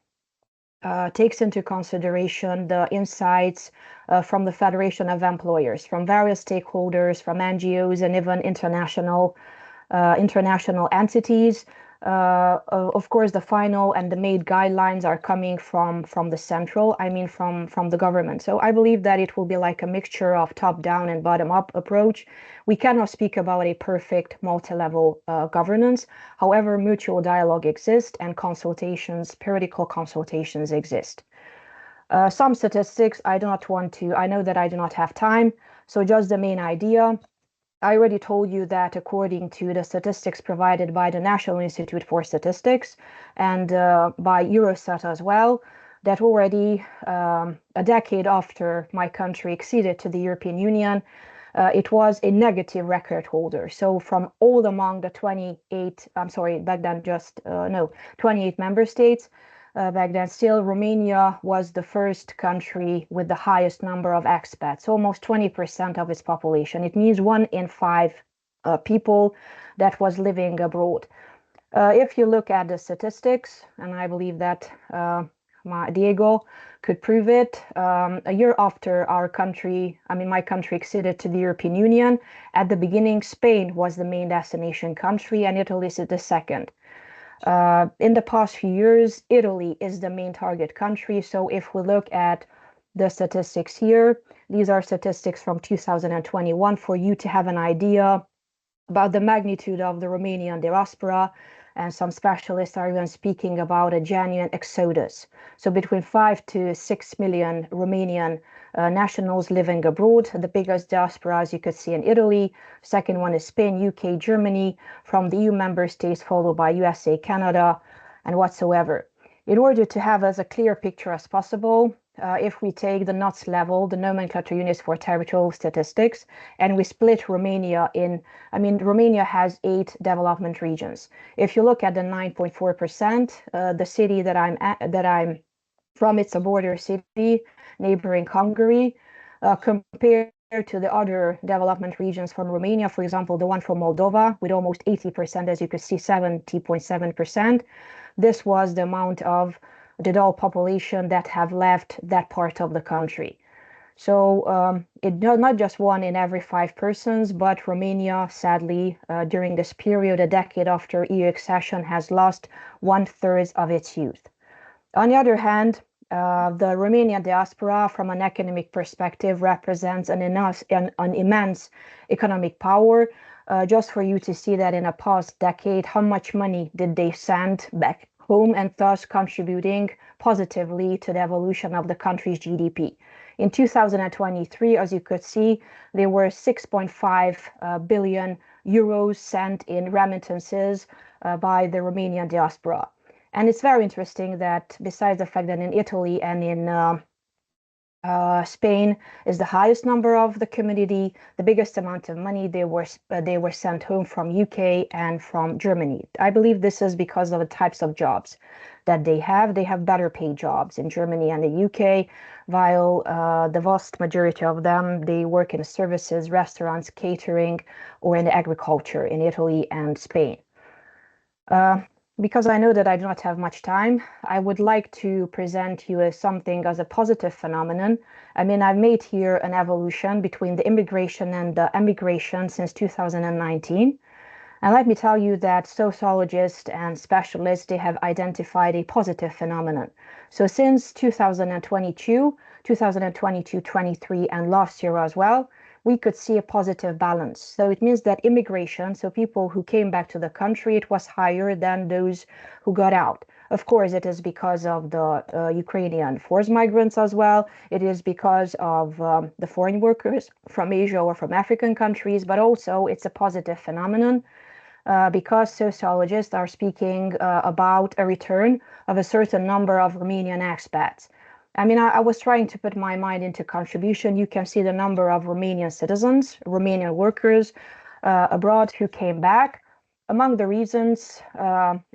takes into consideration the insights from the Federation of Employers, from various stakeholders, from NGOs, and even international entities. Of course, the final and the made guidelines are coming from the central, from the government. So I believe that it will be like a mixture of top-down and bottom-up approach. We cannot speak about a perfect multi-level governance. However, mutual dialogue exists and consultations, periodical consultations exist. Some statistics I know that I do not have time, so just the main idea. I already told you that according to the statistics provided by the National Institute for Statistics and by Eurostat as well, that already a decade after my country acceded to the European Union, it was a negative record holder. So from all among the 28 member states, back then still, Romania was the first country with the highest number of expats, almost 20% of its population. It means 1 in 5 people that was living abroad. If you look at the statistics, and I believe that Diego could prove it, a year after my country acceded to the European Union, at the beginning, Spain was the main destination country and Italy is the second. In the past few years, Italy is the main target country. So if we look at the statistics here, these are statistics from 2021 for you to have an idea about the magnitude of the Romanian diaspora. And some specialists are even speaking about a genuine exodus. So between 5 to 6 million Romanian nationals living abroad. The biggest diaspora, as you could see, in Italy. Second one is Spain, UK, Germany, from the EU member states, followed by USA, Canada, and whatsoever. In order to have as a clear picture as possible, if we take the NUTS level, the nomenclature units for territorial statistics, and we split Romania Romania has 8 development regions. If you look at the 9.4%, the city that I'm from, it's a border city neighboring Hungary, compared to the other development regions from Romania, for example, the one from Moldova, with almost 80%, as you can see, 70.7%. This was the amount of the adult population that have left that part of the country. So not just 1 in every 5 persons, but Romania, sadly, during this period, a decade after EU accession, has lost 1/3 of its youth. On the other hand, the Romanian diaspora, from an economic perspective, represents an immense economic power. Just for you to see that in a past decade, how much money did they send back home, and thus contributing positively to the evolution of the country's GDP. In 2023, as you could see, there were 6.5 billion euros sent in remittances by the Romanian diaspora. And it's very interesting that besides the fact that in Italy and in Spain is the highest number of the community, the biggest amount of money they were sent home from UK and from Germany. I believe this is because of the types of jobs that they have. They have better paid jobs in Germany and the UK, while the vast majority of them, they work in services, restaurants, catering, or in agriculture in Italy and Spain. Because I know that I do not have much time, I would like to present you as something as a positive phenomenon. I've made here an evolution between the immigration and the emigration since 2019. And let me tell you that sociologists and specialists, they have identified a positive phenomenon. So since 2022, 23, and last year as well, we could see a positive balance. So it means that immigration, so people who came back to the country, it was higher than those who got out. Of course, it is because of the Ukrainian forced migrants as well. It is because of the foreign workers from Asia or from African countries, but also it's a positive phenomenon because sociologists are speaking about a return of a certain number of Romanian expats. I mean, I was trying to put my mind into contribution. You can see the number of Romanian citizens, Romanian workers abroad who came back. Among the reasons,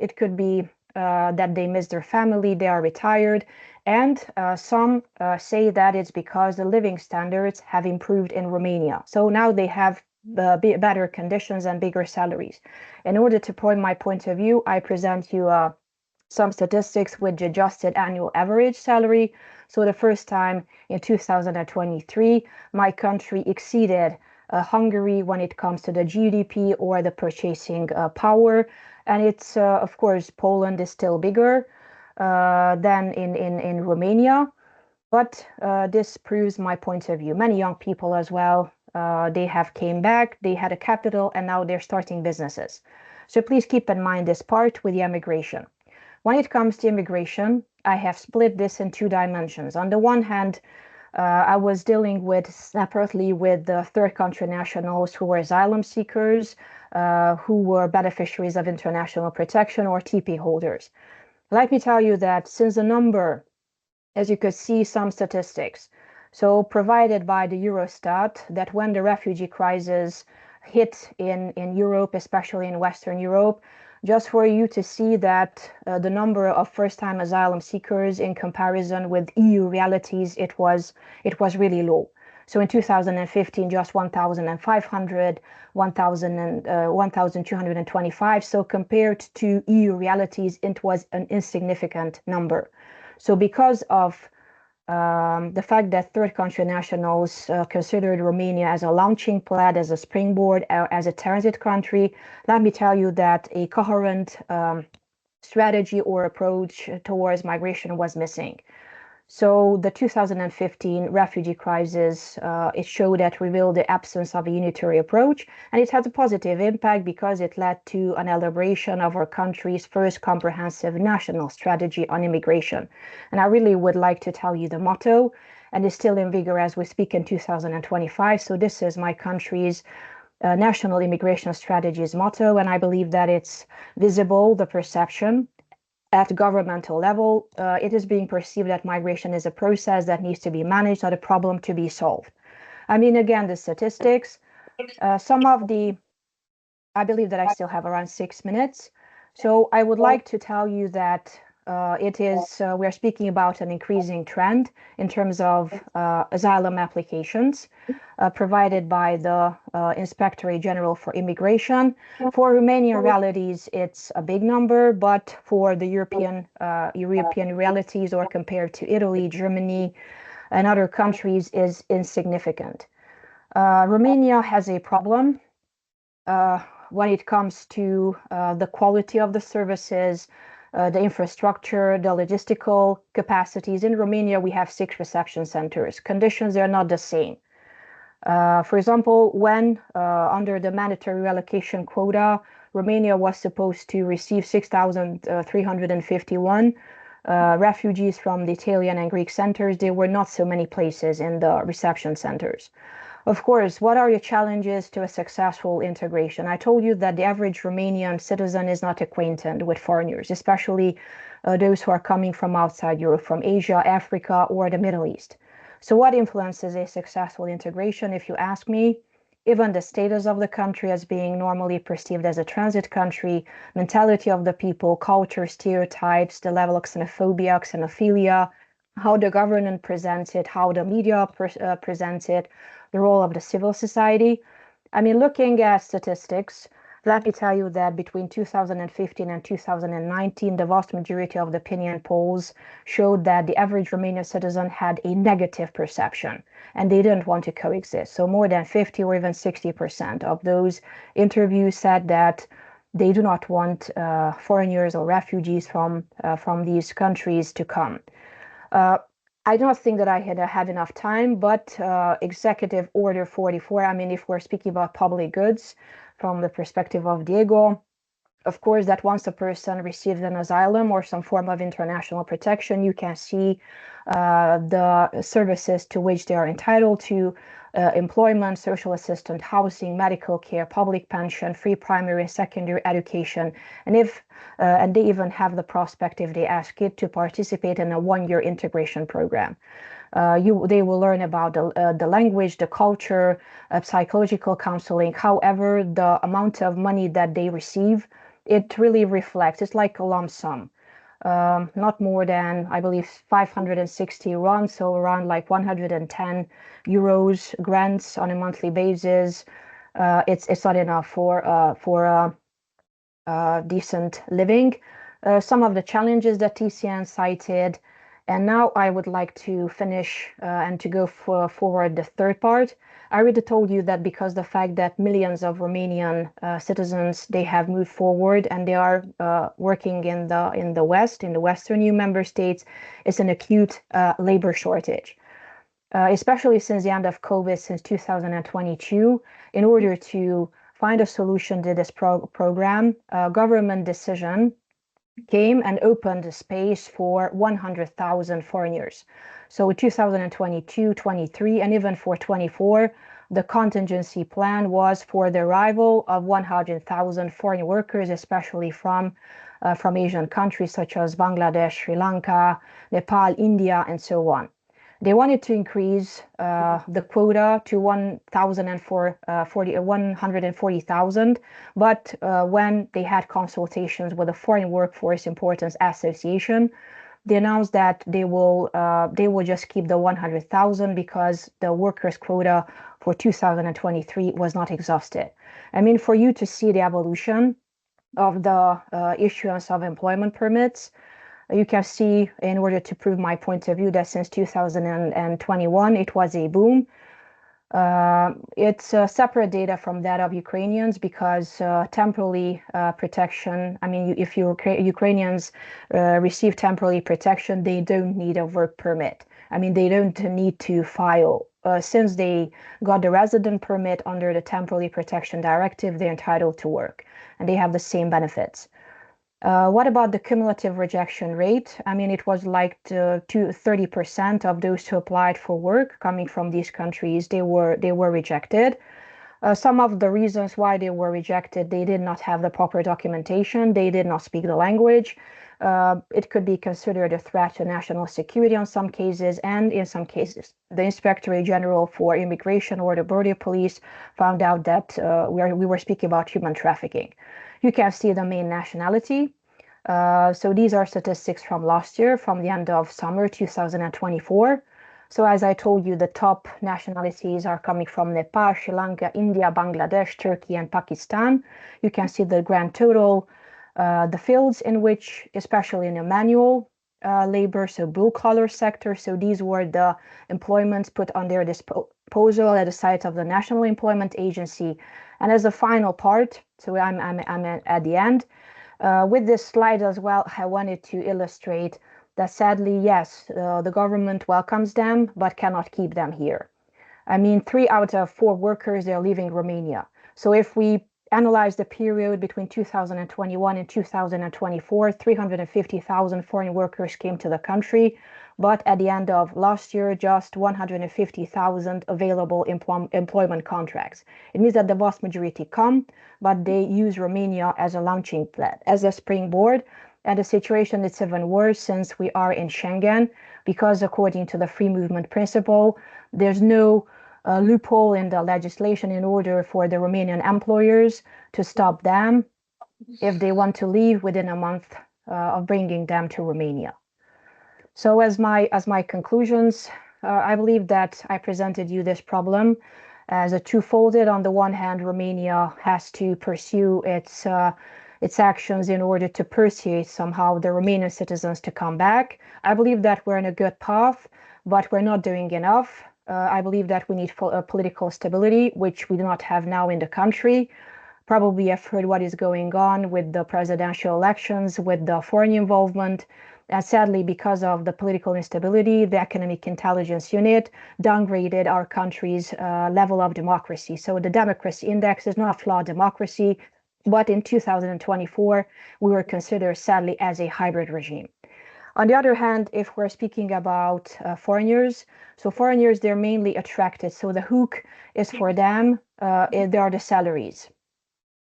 it could be that they miss their family, they are retired, and some say that it's because the living standards have improved in Romania. So now they have better conditions and bigger salaries. In order to point my point of view, I present you some statistics with adjusted annual average salary. So the first time in 2023, my country exceeded Hungary when it comes to the GDP or the purchasing power. And it's, of course, Poland is still bigger than in Romania. But this proves my point of view. Many young people as well, they have came back, they had a capital, and now they're starting businesses. So please keep in mind this part with the immigration. When it comes to immigration, I have split this in two dimensions. On the one hand, I was dealing with separately with the third country nationals who were asylum seekers, who were beneficiaries of international protection or TP holders. Let me tell you that since the number, as you could see some statistics, so provided by the Eurostat, that when the refugee crisis hit in Europe, especially in Western Europe, just for you to see that the number of first-time asylum seekers in comparison with EU realities, it was really low. So in 2015, just 1,500, 1,225. So compared to EU realities, it was an insignificant number. So because of the fact that third country nationals considered Romania as a launching pad, as a springboard, as a transit country, let me tell you that a coherent strategy or approach towards migration was missing. So the 2015 refugee crisis, it showed that revealed the absence of a unitary approach, and it had a positive impact because it led to an elaboration of our country's first comprehensive national strategy on immigration. And I really would like to tell you the motto, and it's still in vigor as we speak in 2025. So this is my country's national immigration strategy's motto, and I believe that it's visible, the perception, at governmental level. It is being perceived that migration is a process that needs to be managed, not a problem to be solved. I mean, again, the statistics, I believe that I still have around 6 minutes. So I would like to tell you that we're speaking about an increasing trend in terms of asylum applications provided by the Inspectorate General for Immigration. For Romanian realities, it's a big number, but for the European realities or compared to Italy, Germany, and other countries is insignificant. Romania has a problem when it comes to the quality of the services, the infrastructure, the logistical capacities. In Romania, we have 6 reception centers. Conditions are not the same. For example, when under the mandatory relocation quota, Romania was supposed to receive 6,351 refugees from the Italian and Greek centers, there were not so many places in the reception centers. Of course, what are the challenges to a successful integration? I told you that the average Romanian citizen is not acquainted with foreigners, especially those who are coming from outside Europe, from Asia, Africa, or the Middle East. So what influences a successful integration, if you ask me? Even the status of the country as being normally perceived as a transit country, mentality of the people, culture, stereotypes, the level of xenophobia, xenophilia, how the government presents it, how the media presents it, the role of the civil society. I mean, looking at statistics, let me tell you that between 2015 and 2019, the vast majority of the opinion polls showed that the average Romanian citizen had a negative perception and they didn't want to coexist. So more than 50 or even 60% of those interviews said that they do not want foreigners or refugees from these countries to come. I don't think that I had enough time, but Executive Order 44, I mean, if we're speaking about public goods from the perspective of Diego, of course, that once a person receives an asylum or some form of international protection, you can see the services to which they are entitled to, employment, social assistance, housing, medical care, public pension, free primary and secondary education, and they even have the prospect, if they ask it, to participate in a one-year integration program. They will learn about the language, the culture, psychological counseling. However, the amount of money that they receive, it really reflects, it's like a lump sum. Not more than, I believe, 560 RON, so around like 110 euros grants on a monthly basis. It's not enough for decent living. Some of the challenges that TCN cited, and now I would like to finish and to go forward the third part. I already told you that because the fact that millions of Romanian citizens, they have moved forward and they are working in the West, in the Western EU member states, it's an acute labor shortage. Especially since the end of COVID, since 2022, in order to find a solution to this program, a government decision came and opened a space for 100,000 foreigners. So in 2022, 23, and even for 24, the contingency plan was for the arrival of 100,000 foreign workers, especially from Asian countries such as Bangladesh, Sri Lanka, Nepal, India, and so on. They wanted to increase the quota to 140,000, but when they had consultations with the Foreign Workforce Importance Association, they announced that they will just keep the 100,000 because the workers' quota for 2023 was not exhausted. I mean, for you to see the evolution of the issuance of employment permits, you can see, in order to prove my point of view, that since 2021, it was a boom. It's separate data from that of Ukrainians because temporary protection, I mean, if Ukrainians receive temporary protection, they don't need a work permit. I mean, they don't need to file. Since they got the resident permit under the Temporary Protection Directive, they're entitled to work and they have the same benefits. What about the cumulative rejection rate? I mean, it was like 30% of those who applied for work coming from these countries, they were rejected. Some of the reasons why they were rejected, they did not have the proper documentation, they did not speak the language. It could be considered a threat to national security in some cases, and in some cases, the Inspectorate General for Immigration or the Border Police found out that we were speaking about human trafficking. You can see the main nationality. So these are statistics from last year, from the end of summer 2024. So as I told you, the top nationalities are coming from Nepal, Sri Lanka, India, Bangladesh, Turkey, and Pakistan. You can see the grand total, the fields in which, especially in the manual labor, so blue-collar sector. So these were the employments put on their disposal at the site of the National Employment Agency. And as a final part, so I'm at the end. With this slide as well, I wanted to illustrate that sadly, yes, the government welcomes them, but cannot keep them here. I mean, 3 out of 4 workers, they're leaving Romania. So if we analyze the period between 2021 and 2024, 350,000 foreign workers came to the country. But at the end of last year, just 150,000 available employment contracts. It means that the vast majority come, but they use Romania as a launching pad, as a springboard. And the situation is even worse since we are in Schengen, because according to the free movement principle, there's no loophole in the legislation in order for the Romanian employers to stop them if they want to leave within a month of bringing them to Romania. So as my conclusions, I believe that I presented you this problem as a twofolded. On the one hand, Romania has to pursue its actions in order to persuade somehow the Romanian citizens to come back. I believe that we're in a good path, but we're not doing enough. I believe that we need political stability, which we do not have now in the country. Probably you've heard what is going on with the presidential elections, with the foreign involvement. And sadly, because of the political instability, the Economic Intelligence Unit downgraded our country's level of democracy. So the democracy index is not a flawed democracy. But in 2024, we were considered sadly as a hybrid regime. On the other hand, if we're speaking about foreigners, so foreigners, they're mainly attracted. So the hook is for them, they are the salaries.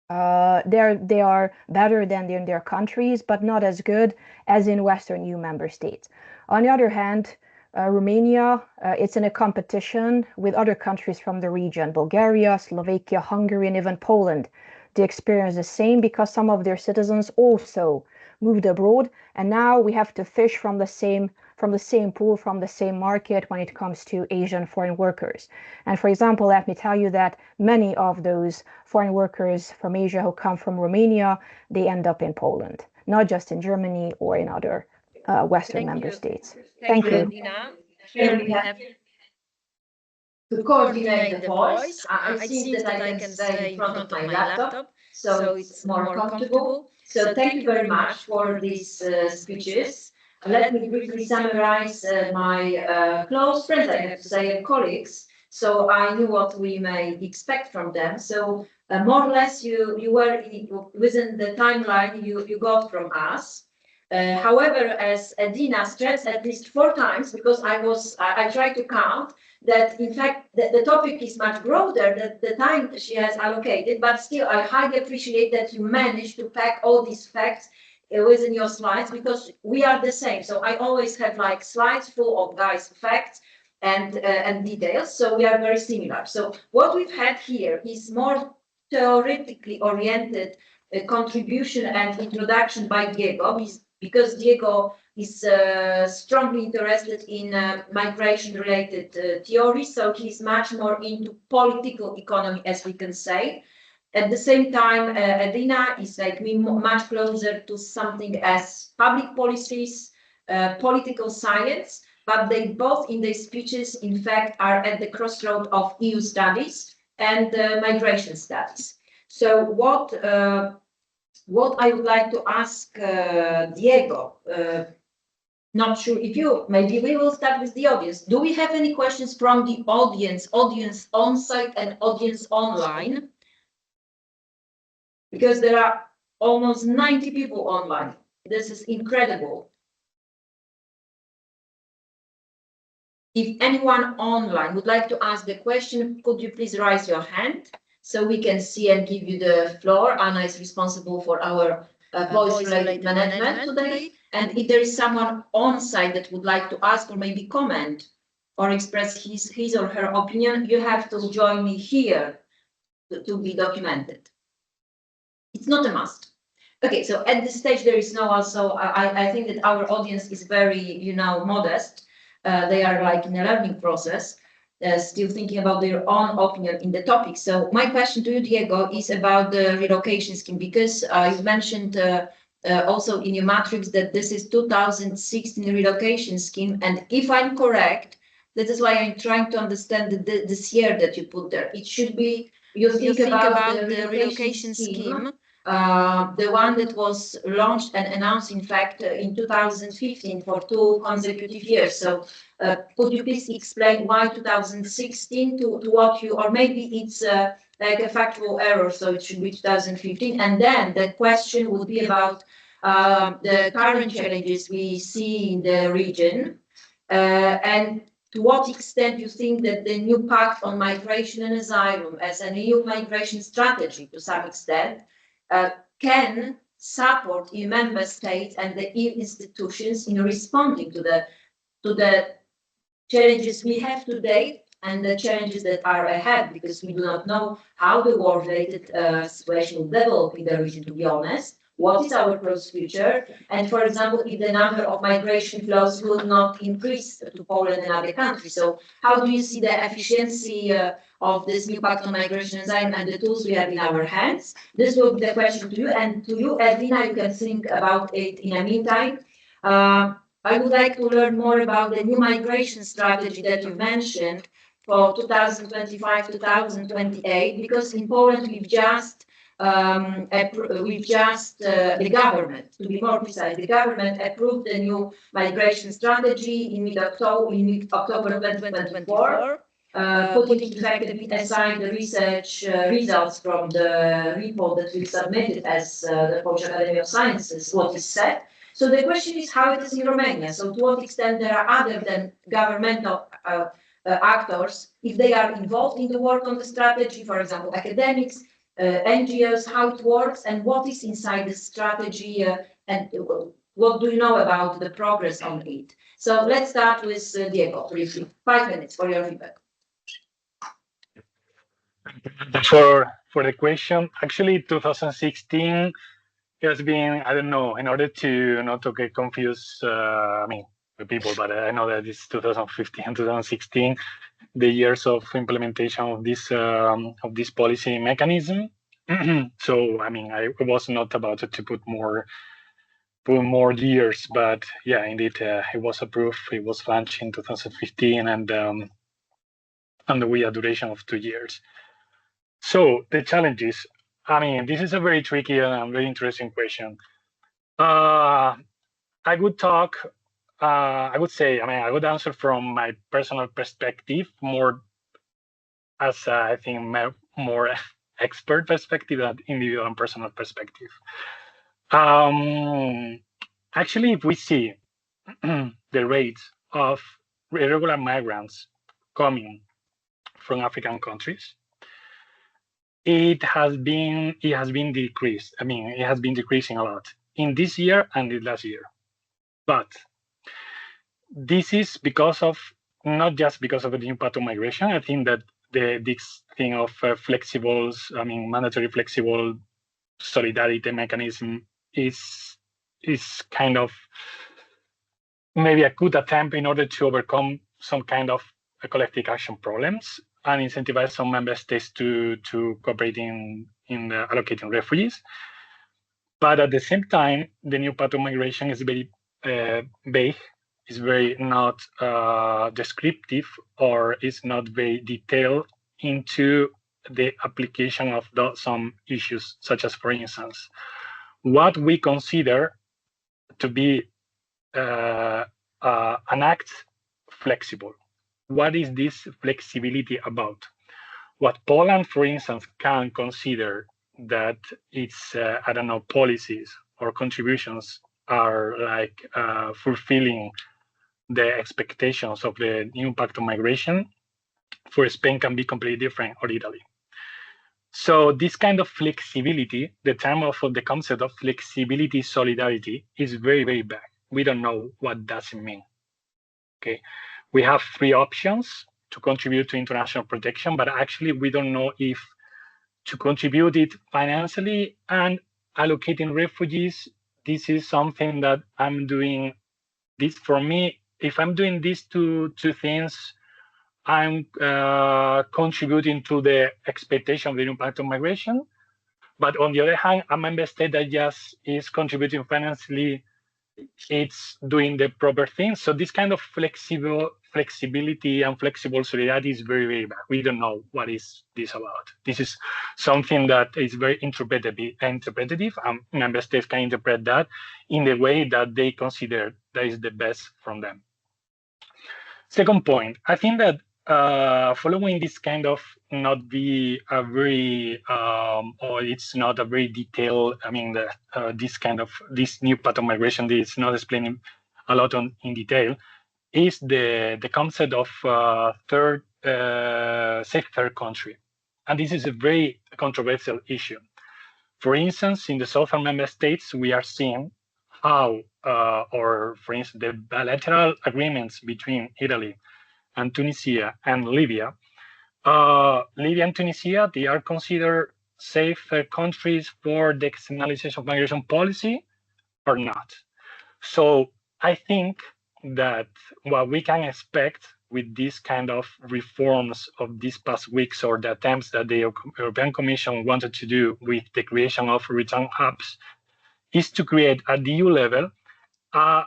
They are better than in their countries, but not as good as in Western EU member states. On the other hand, Romania, it's in a competition with other countries from the region, Bulgaria, Slovakia, Hungary, and even Poland. They experience the same because some of their citizens also moved abroad, and now we have to fish from the same pool, from the same market when it comes to Asian foreign workers. And for example, let me tell you that many of those foreign workers from Asia who come from Romania, they end up in Poland, not just in Germany or in other Western member states. Thank you. Edina. Here we have to coordinate the voice. I think that I can stay in front of my laptop, so it's more comfortable. So thank you very much for these speeches. Let me briefly summarize my close friends, I have to say, and colleagues. So I knew what we may expect from them. So more or less, you were within the timeline you got from us. However, as Edina stressed at least 4 times, because I tried to count, that in fact the topic is much broader than the time she has allocated, but still I highly appreciate that you managed to pack all these facts within your slides, because we are the same. So I always have like slides full of facts and details, so we are very similar. So what we've had here is more theoretically oriented contribution and introduction by Diego, because Diego is strongly interested in migration-related theories, so he's much more into political economy, as we can say. At the same time, Edina is like me, much closer to something as public policies, political science, but they both in their speeches, in fact, are at the crossroad of EU studies and migration studies. So what I would like to ask Diego, not sure if maybe we will start with the audience. Do we have any questions from the audience on-site and audience online? Because there are almost 90 people online. This is incredible. If anyone online would like to ask the question, could you please raise your hand so we can see and give you the floor? Anna is responsible for our voice-related management today. And if there is someone on site that would like to ask or maybe comment or express his or her opinion, you have to join me here to be documented. It's not a must. Okay, so at this stage there is no one, so I think that our audience is very, modest. They are like in a learning process, still thinking about their own opinion in the topic. So my question to you, Diego, is about the relocation scheme, because you mentioned also in your matrix that this is 2016 relocation scheme, and if I'm correct, that is why I'm trying to understand this year that you put there. It should be you think about the relocation scheme. The one that was launched and announced, in fact, in 2015 for 2 consecutive years. So could you please explain why 2016 to what you, or maybe it's like a factual error, so it should be 2015. And then the question would be about the current challenges we see in the region, and to what extent you think that the new pact on migration and asylum as an EU migration strategy, to some extent, can support EU member states and the EU institutions in responding to the challenges we have today and the challenges that are ahead, because we do not know how the war-related situation will develop in the region, to be honest. What is our close future? And for example, if the number of migration flows will not increase to Poland and other countries. So how do you see the efficiency of this new pact on migration and the tools we have in our hands? This will be the question to you. And to you, Edina, you can think about it in the meantime. I would like to learn more about the new migration strategy that you mentioned for 2025-2028, because in Poland we've just the government, to be more precise, the government approved the new migration strategy in mid-October 2024. putting in fact a bit aside the research results from the report that we submitted as the Polish Academy of Sciences, what is said. So the question is how it is in Romania. So to what extent there are other than governmental actors, if they are involved in the work on the strategy, for example, academics, NGOs, how it works, and what is inside the strategy, and what do you know about the progress on it? So let's start with Diego, briefly. 5 minutes for your feedback. For the question, actually 2016 has been, I don't know, in order to not to get confused, I mean, the people, but I know that it's 2015 and 2016, the years of implementation of this policy mechanism. So, I mean, I was not about to put more years, but yeah, indeed, it was approved. It was launched in 2015, and we had a duration of 2 years. So the challenges, I mean, this is a very tricky and very interesting question. I would talk, I would say, I mean, I would answer from my personal perspective, more as I think more expert perspective than individual and personal perspective. Actually, if we see the rates of irregular migrants coming from African countries, it has been decreased. I mean, it has been decreasing a lot in this year and in last year. But this is because of, not just because of the new path of migration. I think that this thing of mandatory flexible solidarity mechanism is kind of maybe a good attempt in order to overcome some kind of collective action problems and incentivize some member states to cooperate in allocating refugees. But at the same time, the new path of migration is very vague, is very not descriptive, or is not very detailed into the application of some issues, such as, for instance, what we consider to be an act flexible. What is this flexibility about? What Poland, for instance, can consider that its, I don't know, policies or contributions are like fulfilling the expectations of the new pact of migration, for Spain can be completely different, or Italy. So this kind of flexibility, the term of the concept of flexibility solidarity, is very, very vague. We don't know what does it mean. Okay, we have 3 options to contribute to international protection, but actually we don't know if to contribute it financially and allocating refugees, this is something that I'm doing. This, for me, if I'm doing these two things, I'm contributing to the expectation of the impact of migration. But on the other hand, a member state that just is contributing financially, it's doing the proper thing. So this kind of flexibility and flexible solidarity is very, very bad. We don't know what is this about. This is something that is very interpretative, and member states can interpret that in the way that they consider that is the best from them. Second point, I think that following this kind of not be a very, or it's not a very detailed, I mean, this new path of migration, it's not explaining a lot in detail, is the concept of safe third country. And this is a very controversial issue. For instance, in the southern member states, we are seeing how, or for instance, the bilateral agreements between Italy and Tunisia and Libya. Libya and Tunisia, they are considered safe countries for the externalization of migration policy or not. So I think that what we can expect with this kind of reforms of these past weeks, or the attempts that the European Commission wanted to do with the creation of return hubs, is to create at the EU level a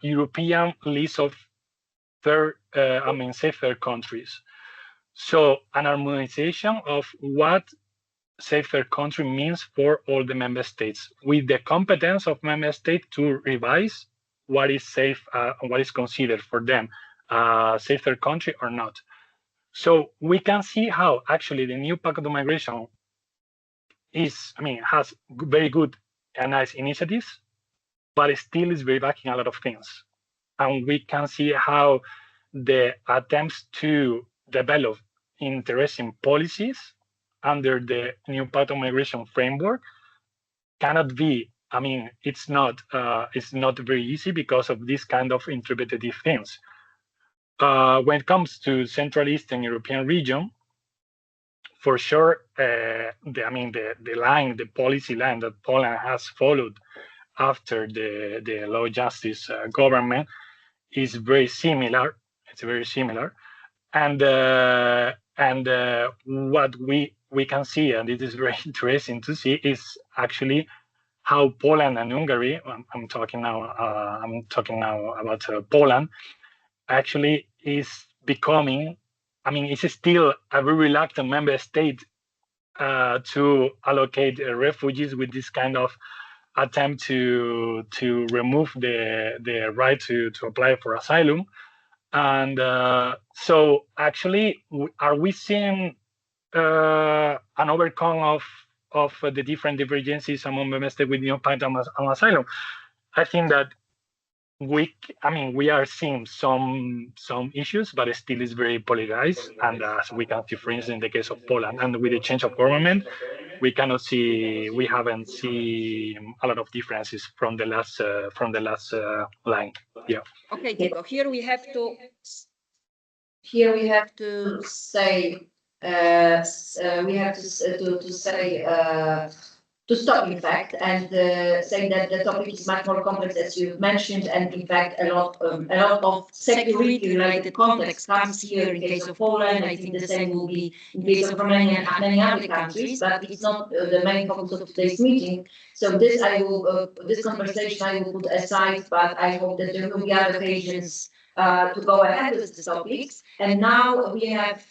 European list of safer countries. So an harmonization of what safer country means for all the member states, with the competence of member states to revise what is safe, what is considered for them a safer country or not. So we can see how actually the new pact of migration has very good and nice initiatives, but it still is very lacking a lot of things. And we can see how the attempts to develop interesting policies under the new pact of migration framework cannot be. It's not very easy because of this kind of interpretative things. When it comes to Central Eastern European region, for sure, the policy line that Poland has followed after the law justice government is very similar. It's very similar, and what we can see, and it is very interesting to see, is actually how Poland and Hungary. I'm talking now about Poland. Actually, is becoming. It's still a very reluctant member state to allocate refugees with this kind of attempt to remove the right to apply for asylum. And so actually, are we seeing an overcome of the different divergences among member states with new pact on asylum? I think that we are seeing some issues, but it still is very polarized. And as we can see, for instance, in the case of Poland, and with the change of government, we haven't seen a lot of differences from the last line. Yeah. Okay, Diego. Here we have to say to stop, in fact, and say that the topic is much more complex, as you mentioned, and in fact, a lot of security-related context comes here in case of Poland. I think the same will be in case of Romania and many other countries, but it's not the main focus of today's meeting. So this conversation I will put aside, but I hope that there will be other occasions to go ahead with the topics. And now we have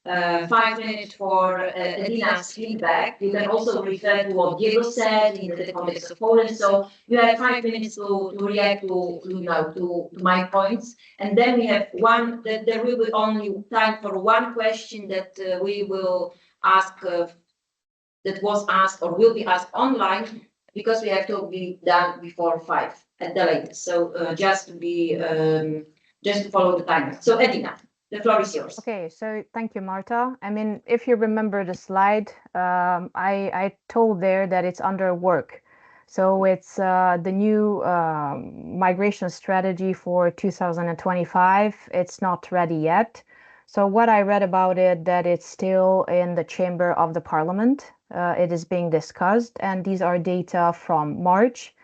5 minutes for Edina's feedback. You can also refer to what Diego said in the context of Poland. So you have 5 minutes to react to my points. And then we have there will be only time for one question that we will ask, that was asked or will be asked online, because we have to be done before 5 at the latest. So just to follow the timer. So Edina, the floor is yours. Okay, so thank you, Marta. If you remember the slide, I told there that it's under work. So it's the new migration strategy for 2025. It's not ready yet. So what I read about it, that it's still in the chamber of the parliament. It is being discussed, and these are data from March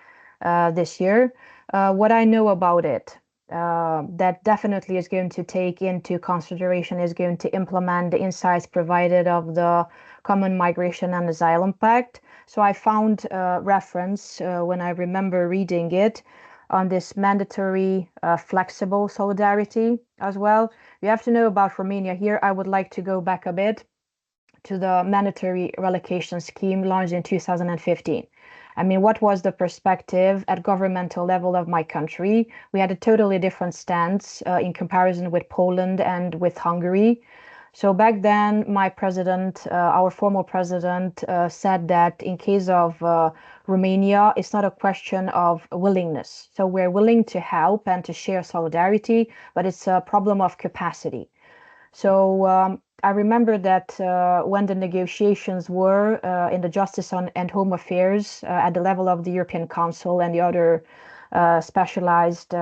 this year. What I know about it, that definitely is going to take into consideration, is going to implement the insights provided of the Common Migration and Asylum Pact. So I found reference when I remember reading it on this mandatory flexible solidarity as well. You have to know about Romania here. I would like to go back a bit to the mandatory relocation scheme launched in 2015. What was the perspective at governmental level of my country? We had a totally different stance in comparison with Poland and with Hungary. So back then, my president, our former president, said that in case of Romania, it's not a question of willingness. So we're willing to help and to share solidarity, but it's a problem of capacity. So I remember that when the negotiations were in the Justice and Home Affairs at the level of the European Council and the other specialized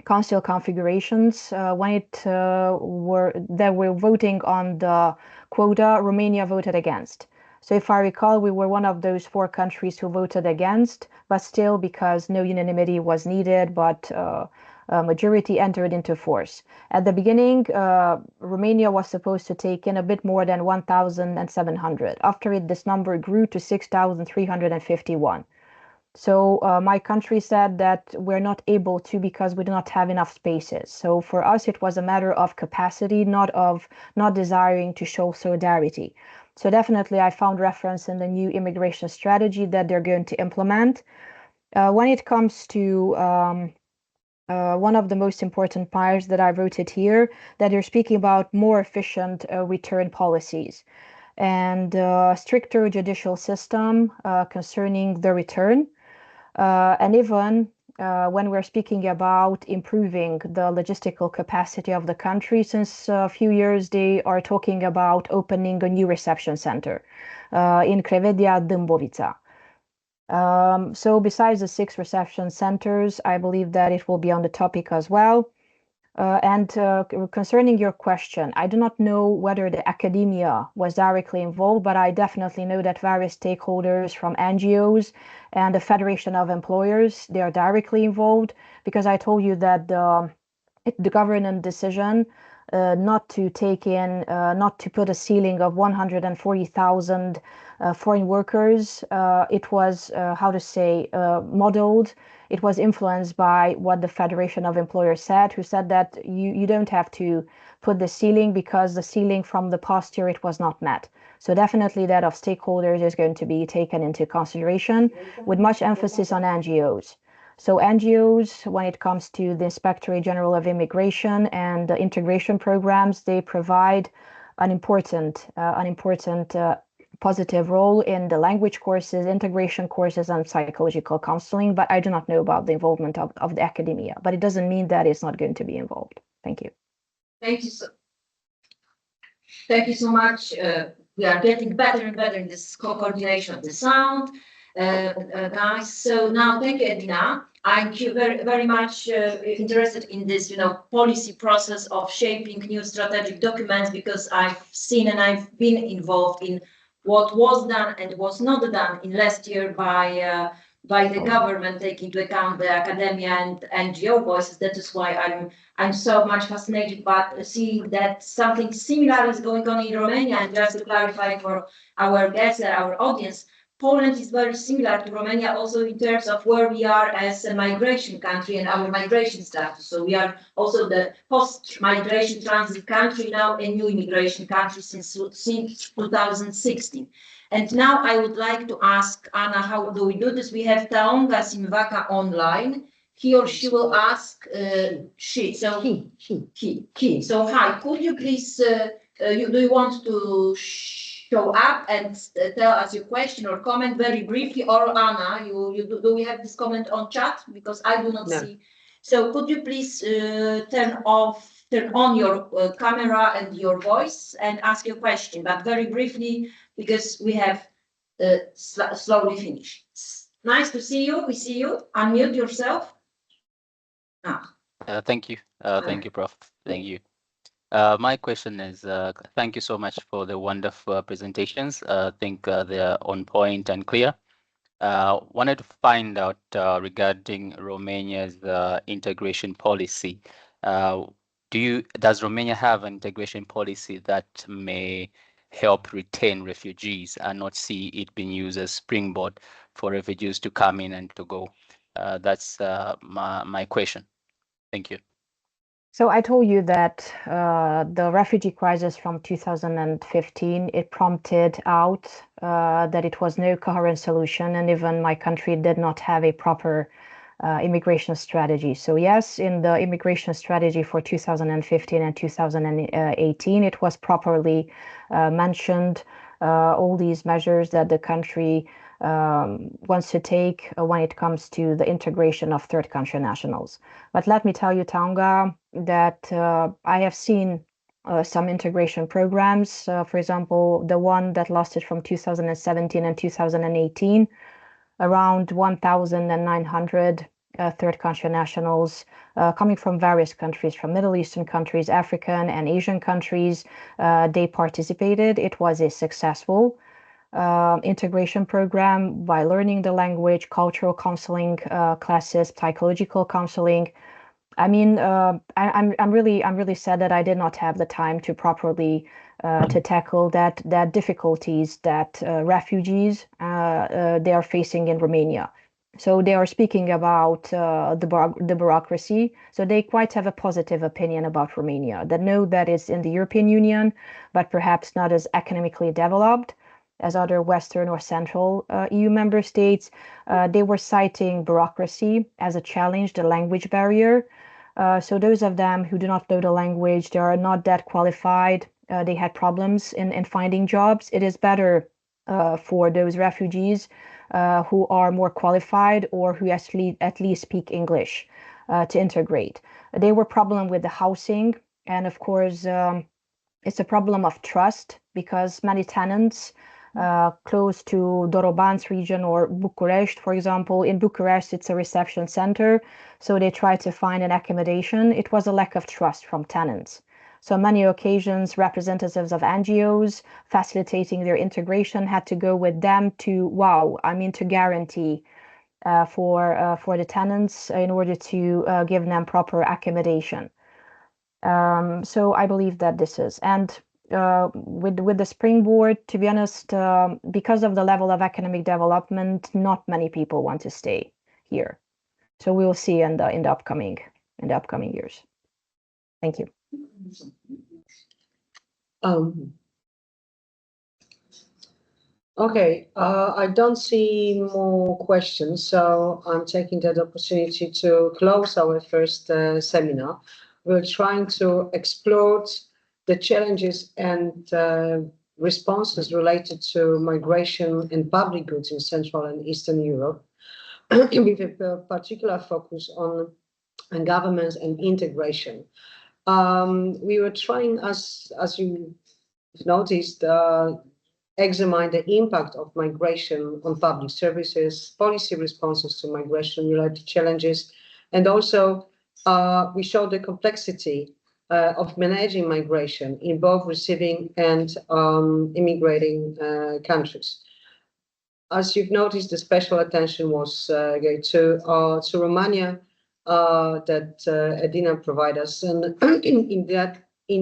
council configurations, when they were voting on the quota, Romania voted against. So if I recall, we were one of those 4 countries who voted against, but still, because no unanimity was needed, but majority entered into force. At the beginning, Romania was supposed to take in a bit more than 1,700. After it, this number grew to 6,351. So my country said that we're not able to because we do not have enough spaces. So for us, it was a matter of capacity, not desiring to show solidarity. So definitely I found reference in the new immigration strategy that they're going to implement. When it comes to one of the most important parts that I wrote it here, that you're speaking about more efficient return policies and stricter judicial system concerning the return. And even when we're speaking about improving the logistical capacity of the country, since a few years they are talking about opening a new reception center in Krevedia, Dâmbovița. So besides the 6 reception centers, I believe that it will be on the topic as well. And concerning your question, I do not know whether the academia was directly involved, but I definitely know that various stakeholders from NGOs and the Federation of Employers, they are directly involved, because I told you that the government decision not to take in, not to put a ceiling of 140,000 foreign workers, it was, how to say, modeled. It was influenced by what the Federation of Employers said, who said that you don't have to put the ceiling because the ceiling from the past year, it was not met. So definitely that of stakeholders is going to be taken into consideration with much emphasis on NGOs. So NGOs, when it comes to the Inspectorate General of Immigration and the integration programs, they provide an important positive role in the language courses, integration courses, and psychological counseling. But I do not know about the involvement of the academia. But it doesn't mean that it's not going to be involved. Thank you. Thank you so much. We are getting better and better in this coordination of the sound, guys. So now, thank you, Edina. I'm very, very much interested in this, policy process of shaping new strategic documents, because I've seen and I've been involved in what was done and was not done in last year by the government, taking into account the academia and NGO voices. That is why I'm so much fascinated by seeing that something similar is going on in Romania. And just to clarify for our guests and our audience, Poland is very similar to Romania also in terms of where we are as a migration country and our migration status. So we are also the post-migration transit country, now a new immigration country since 2016. And now I would like to ask Anna, how do we do this? We have Taonga Simvaka online. He or she will ask, he. So hi, could you please, do you want to show up and tell us your question or comment very briefly? Or Anna, do we have this comment on chat? Because I do not see. So could you please turn on your camera and your voice and ask your question, but very briefly, because we have slowly finished. Nice to see you. We see you. Unmute yourself. Thank you. Thank you, Prof. Thank you. My question is, thank you so much for the wonderful presentations. I think they're on point and clear. Wanted to find out regarding Romania's integration policy. Does Romania have an integration policy that may help retain refugees and not see it being used as springboard for refugees to come in and to go? That's my question. Thank you. So I told you that the refugee crisis from 2015, it prompted out that it was no coherent solution, and even my country did not have a proper immigration strategy. So yes, in the immigration strategy for 2015 and 2018, it was properly mentioned, all these measures that the country wants to take when it comes to the integration of third country nationals. But let me tell you, Taonga, that I have seen some integration programs, for example, the one that lasted from 2017 and 2018, around 1,900 third country nationals coming from various countries, from Middle Eastern countries, African and Asian countries. They participated. It was a successful integration program by learning the language, cultural counseling classes, psychological counseling. I mean, I'm really sad that I did not have the time to properly to tackle that difficulties that refugees they are facing in Romania. So they are speaking about the bureaucracy. So they quite have a positive opinion about Romania. They know that it's in the European Union, but perhaps not as economically developed. as other Western or Central EU member states. They were citing bureaucracy as a challenge, the language barrier. So those of them who do not know the language, they are not that qualified. They had problems in finding jobs. It is better for those refugees who are more qualified or who at least speak English to integrate. They were problem with the housing, and of course, it's a problem of trust because many tenants close to Dorobanz region or Bucharest, for example. In Bucharest, it's a reception center, so they try to find an accommodation. It was a lack of trust from tenants. So many occasions, representatives of NGOs facilitating their integration had to go with them to guarantee for the tenants in order to give them proper accommodation. So I believe that this is, and with the springboard, to be honest, because of the level of economic development, not many people want to stay here. So we will see in the upcoming years. Thank you. Okay, I don't see more questions, so I'm taking that opportunity to close our first seminar. We're trying to explore the challenges and responses related to migration and public goods in Central and Eastern Europe, with a particular focus on governments and integration. We were trying, as you noticed, examine the impact of migration on public services, policy responses to migration-related challenges, and also we showed the complexity of managing migration in both receiving and immigrating countries. As you've noticed, the special attention was given to Romania that Edina provided us, and in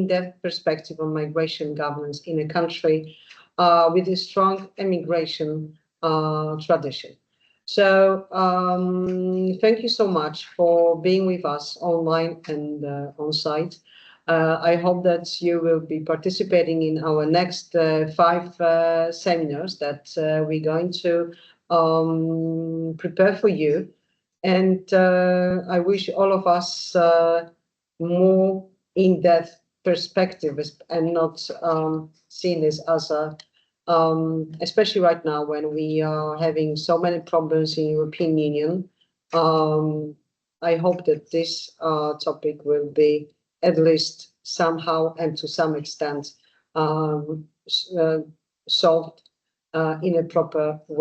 that perspective on migration governance in a country with a strong immigration tradition. So thank you so much for being with us online and on site. I hope that you will be participating in our next 5 seminars that we're going to prepare for you. And I wish all of us more in-depth perspective and not seeing this as a especially right now when we are having so many problems in European Union. I hope that this topic will be at least somehow and to some extent solved in a proper way.